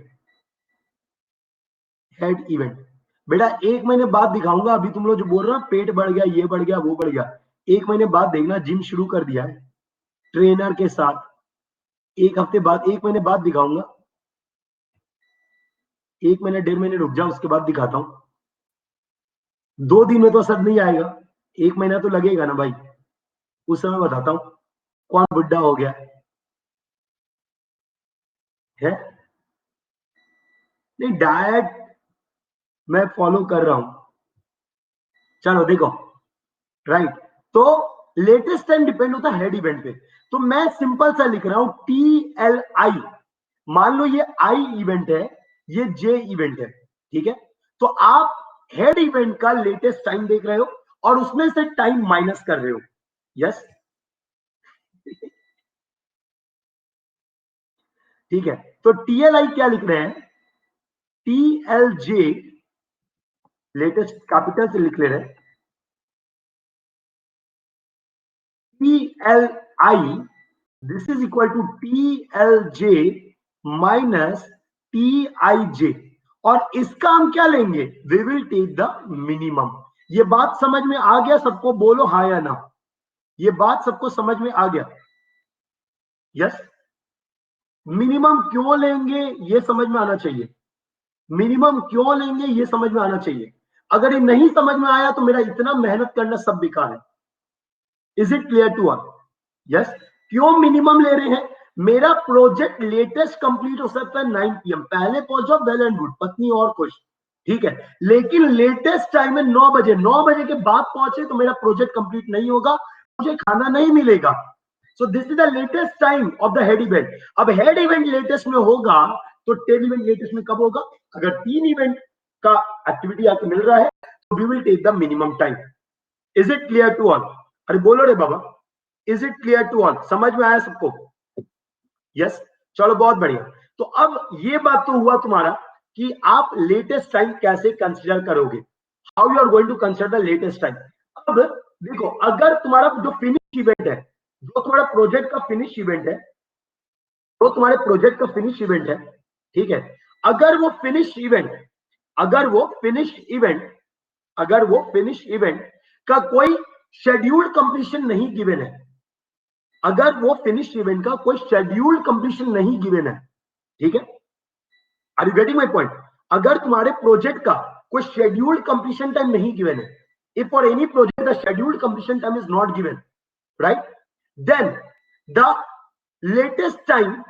बेटा 1 महीने बाद दिखाऊंगा, अभी तुम लोग जो बोल रहे हो पेट बढ़ गया, ये बढ़ गया, वो बढ़ गया, 1 महीने बाद देखना, जिम शुरू कर दिया है ट्रेनर के साथ, 1 हफ्ते बाद, 1 महीने बाद दिखाऊंगा, 1 महीने 1.5 महीने रुक जाओ, उसके बाद दिखाता हूं। 2 दिन में तो असर नहीं आएगा, 1 महीना तो लगेगा ना भाई, उस समय बताता हूं कौन बुढ़ा हो गया है। नहीं, डाइट मैं फॉलो कर रहा हूं। चलो देखो, राइट, तो लेटेस्ट टाइम डिपेंड होता है हेड इवेंट पे। तो मैं सिंपल सा लिख रहा हूं TLI। मान लो ये आई इवेंट है, ये जे इवेंट है, ठीक है। तो आप हेड इवेंट का लेटेस्ट टाइम देख रहे हो और उसमें से टाइम माइनस कर रहे हो। यस, ठीक है। तो TLI क्या लिख रहे हैं, TLJ, लेटेस्ट कैपिटल से लिख ले रहे हैं, TLI this is equal to TLJ minus TIJ। और इसका हम क्या लेंगे, we will take the minimum. ये बात समझ में आ गया सबको, बोलो हाँ या ना, ये बात सबको समझ में आ गया। यस, मिनिमम क्यों लेंगे ये समझ में आना चाहिए, मिनिमम क्यों लेंगे ये समझ में आना चाहिए। अगर ये नहीं समझ में आया तो मेरा इतना मेहनत करना सब बेकार है। Is it clear to all? Yes, क्यों मिनिमम ले रहे हैं, मेरा प्रोजेक्ट लेटेस्ट कंप्लीट हो सकता है 9 PM, पहले पहुंच जाओ वेल एंड गुड, पत्नी और खुश, ठीक है। लेकिन लेटेस्ट टाइम है 9 बजे, 9 बजे के बाद पहुंचे तो मेरा प्रोजेक्ट कंप्लीट नहीं होगा, मुझे खाना नहीं मिलेगा। सो this is the latest time of the head event. अब हेड इवेंट लेटेस्ट में होगा तो टेल इवेंट लेटेस्ट में कब होगा, अगर 3 इवेंट का एक्टिविटी आपको मिल रहा है तो we will take the minimum time. Is it clear to all? अरे बोलो रे बाबा, is it clear to all? समझ में आया सबको? यस, चलो बहुत बढ़िया। तो अब ये बात तो हुआ तुम्हारा कि आप लेटेस्ट टाइम कैसे कंसीडर करोगे, how you are going to consider the latest time. अब देखो, अगर तुम्हारा जो फिनिश इवेंट है, जो तुम्हारा प्रोजेक्ट का फिनिश इवेंट है, तो तुम्हारे प्रोजेक्ट का फिनिश इवेंट है, ठीक है। अगर वो फिनिश इवेंट, अगर वो फिनिश इवेंट, अगर वो फिनिश इवेंट का कोई शेड्यूल्ड कंप्लीशन नहीं गिवन है, अगर वो फिनिश इवेंट का कोई शेड्यूल्ड कंप्लीशन नहीं गिवन है, ठीक है, are you getting my point? अगर तुम्हारे प्रोजेक्ट का कोई शेड्यूल्ड कंप्लीशन टाइम नहीं गिवन है, if for any project the scheduled completion time is not given, right, then the latest time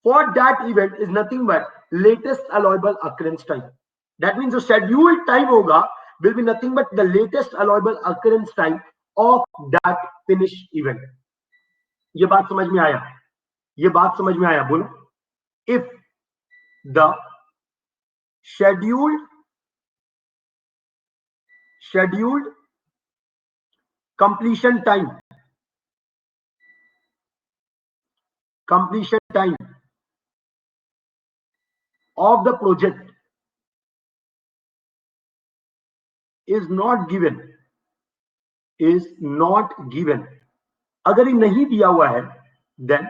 for that event is nothing but latest allowable occurrence time. That means the scheduled time hoga will be nothing but the latest allowable occurrence time of that finish event. ये बात समझ में आया, ये बात समझ में आया, बोलो। If the scheduled completion time of the project is not given, अगर ये नहीं दिया हुआ है, then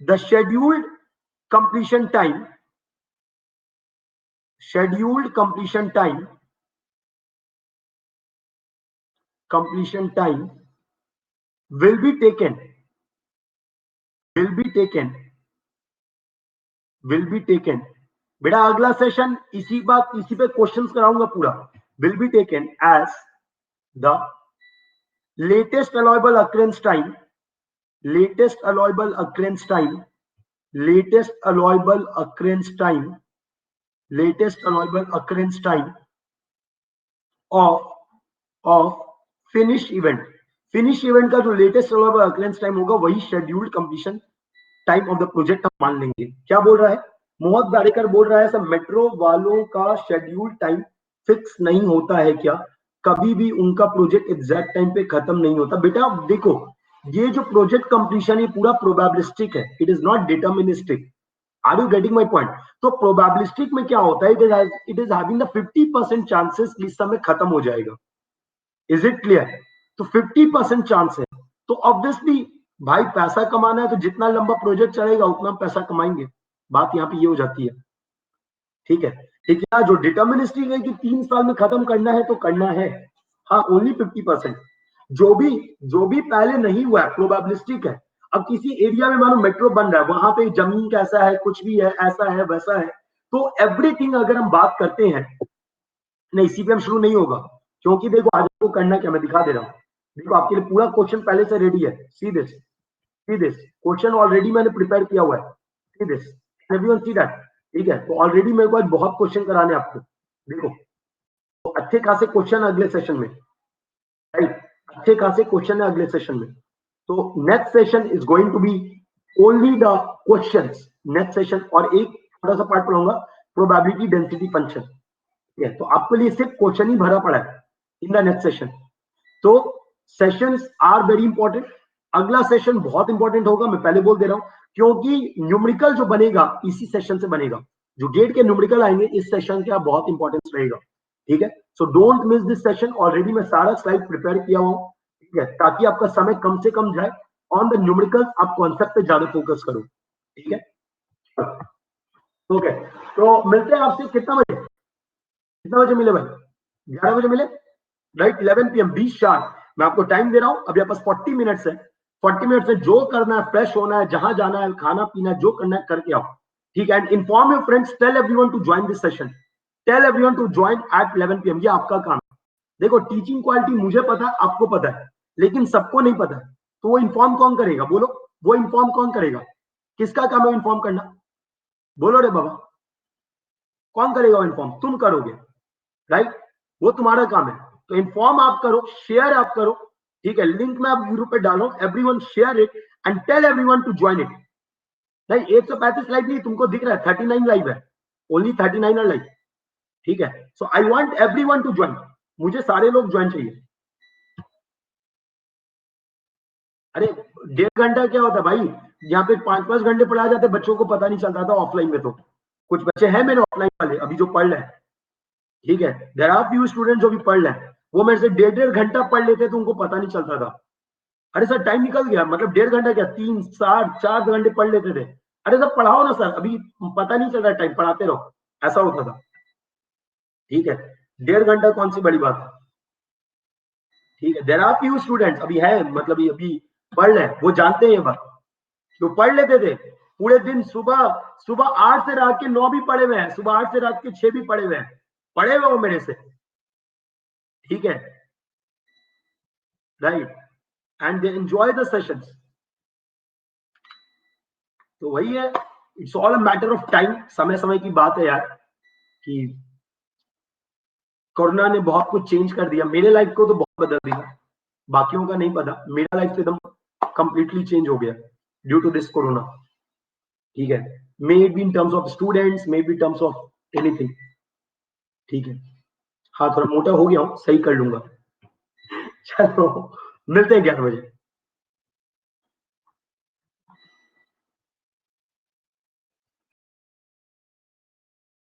the scheduled completion time will be taken बेटा अगला सेशन इसी पे क्वेश्चंस कराऊंगा पूरा। will be taken as the latest allowable occurrence time of finish event का जो लेटेस्ट अलाउबल अकरेंस टाइम होगा वही scheduled completion time of the project हम मान लेंगे। क्या बोल रहा है मोहम्मद दारेकर? बोल रहा है सर मेट्रो वालों का शेड्यूल टाइम फिक्स नहीं होता है क्या, कभी भी उनका प्रोजेक्ट एग्जैक्ट टाइम पे खत्म नहीं होता? बेटा देखो, ये जो प्रोजेक्ट कंप्लीशन ये पूरा प्रोबेबिलिस्टिक है, it is not deterministic. Are you getting my point? तो प्रोबेबिलिस्टिक में क्या होता है, it is having the 50% chances कि इस समय खत्म हो जाएगा. Is it clear? तो 50% चांस है. तो ऑब्वियसली भाई पैसा कमाना है तो जितना लंबा प्रोजेक्ट चलेगा उतना पैसा कमाएंगे. बात यहाँ पे ये हो जाती है. ठीक है. ठीक है. जो डिटर्मिनिस्टिक है कि 3 साल में खत्म करना है तो करना है. हाँ, ओनली 50%. जो भी पहले नहीं हुआ है प्रोबेबिलिस्टिक है. अब किसी एरिया में मानो मेट्रो बन रहा है, वहां पे जमीन कैसा है, कुछ भी है, ऐसा है वैसा है, तो एवरीथिंग अगर हम बात करते हैं, नहीं सीपीएम शुरू नहीं होगा. क्योंकि देखो आज आपको करना क्या, मैं दिखा दे रहा हूँ. देखो आपके लिए पूरा क्वेश्चन पहले से रेडी है. सी दिस क्वेश्चन ऑलरेडी मैंने प्रिपेयर किया हुआ है. See this, everyone see that. ठीक है. तो ऑलरेडी मेरे को आज बहुत क्वेश्चन कराने आपको. देखो तो अच्छे खासे क्वेश्चन अगले सेशन में. राइट. अच्छे खासे क्वेश्चन है अगले सेशन में. तो next session is going to be only the questions. Next session और एक छोटा सा पार्ट पढ़ाऊंगा, प्रोबेबिलिटी डेंसिटी फंक्शन. ठीक है. तो आपके लिए सिर्फ क्वेश्चन ही भरा पड़ा है इन द नेक्स्ट सेशन. तो सेशंस आर वेरी इंपॉर्टेंट. अगला सेशन बहुत इंपॉर्टेंट होगा, मैं पहले बोल दे रहा हूं, क्योंकि न्यूमेरिकल जो बनेगा इसी सेशन से बनेगा. जो गेट के न्यूमेरिकल आएंगे इस सेशन का बहुत इंपॉर्टेंस रहेगा. ठीक है. So don't miss this session. Already मैं सारा स्लाइड प्रिपेयर किया हुआ हूं. ठीक है. ताकि आपका समय कम से कम जाए. ऑन द न्यूमेरिकल आप कॉन्सेप्ट पे ज्यादा फोकस करो. ठीक है. ओके. तो मिलते हैं आपसे कितना बजे मिले भाई? 11 बजे मिले. राइट. 11 PM 20 sharp. मैं आपको टाइम दे रहा हूं. अभी आपके पास 40 मिनट्स है. 40 मिनट से जो करना है, फ्रेश होना है, जहां जाना है, खाना पीना है, जो करना है करके आओ. ठीक है. And inform your friends, tell everyone to join this session. Tell everyone to join at 11 PM. ये आपका काम है. देखो टीचिंग क्वालिटी मुझे पता है, आपको पता है, लेकिन सबको नहीं पता है. तो वो इन्फॉर्म कौन करेगा? बोलो. वो इन्फॉर्म कौन करेगा? किसका काम है इन्फॉर्म करना? बोलो रे बाबा. कौन करेगा वो इन्फॉर्म? तुम करोगे. राइट. वो तुम्हारा काम है. तो इन्फॉर्म आप करो, शेयर आप करो. ठीक है. लिंक में आप ग्रुप पे डालो. Everyone share it and tell everyone to join it. नहीं 135 लाइव नहीं, तुमको दिख रहा है 39 लाइव है. Only 39 live. ठीक है. So I want everyone to join. मुझे सारे लोग ज्वाइन चाहिए. अरे 1.5 घंटा क्या होता है भाई? यहाँ पे 5-5 घंटे पढ़ा जाते, बच्चों को पता नहीं चलता था ऑफलाइन में. तो कुछ बच्चे हैं मेरे ऑफलाइन वाले अभी जो पढ़ रहे हैं. ठीक है. देयर आर फ्यू स्टूडेंट जो भी पढ़ रहे हैं, वो मेरे से 1.5 घंटा पढ़ लेते तो उनको पता नहीं चलता था. अरे सर टाइम निकल गया. मतलब 1.5 घंटा क्या, 3-4 घंटे पढ़ लेते थे. अरे सर पढ़ाओ ना सर, अभी पता नहीं चल रहा टाइम, पढ़ाते रहो. ऐसा होता था. ठीक है. 1.5 घंटा कौन सी बड़ी बात है. ठीक है. देयर आर फ्यू स्टूडेंट्स अभी है, मतलब अभी पढ़ रहे हैं, वो जानते हैं ये बात. जो पढ़ लेते थे पूरे दिन, सुबह सुबह 8 से रात के 9 भी पढ़े हुए हैं, सुबह 8 से रात के 6 भी पढ़े हुए हैं. पढ़े हुए हो मेरे से. ठीक है. Right. And they enjoy the sessions. तो वही है. It's all a matter of time. समय समय की बात है यार, कि कोरोना ने बहुत कुछ चेंज कर दिया. मेरे लाइफ को तो बहुत बदल दिया. बाकियों का नहीं पता. मेरा लाइफ तो एकदम कंप्लीटली चेंज हो गया ड्यू टू दिस कोरोना. ठीक है. May be in terms of students, may be terms of anything. ठीक है. हाँ थोड़ा मोटा हो गया हूँ, सही कर लूंगा. चलो मिलते हैं 11 बजे.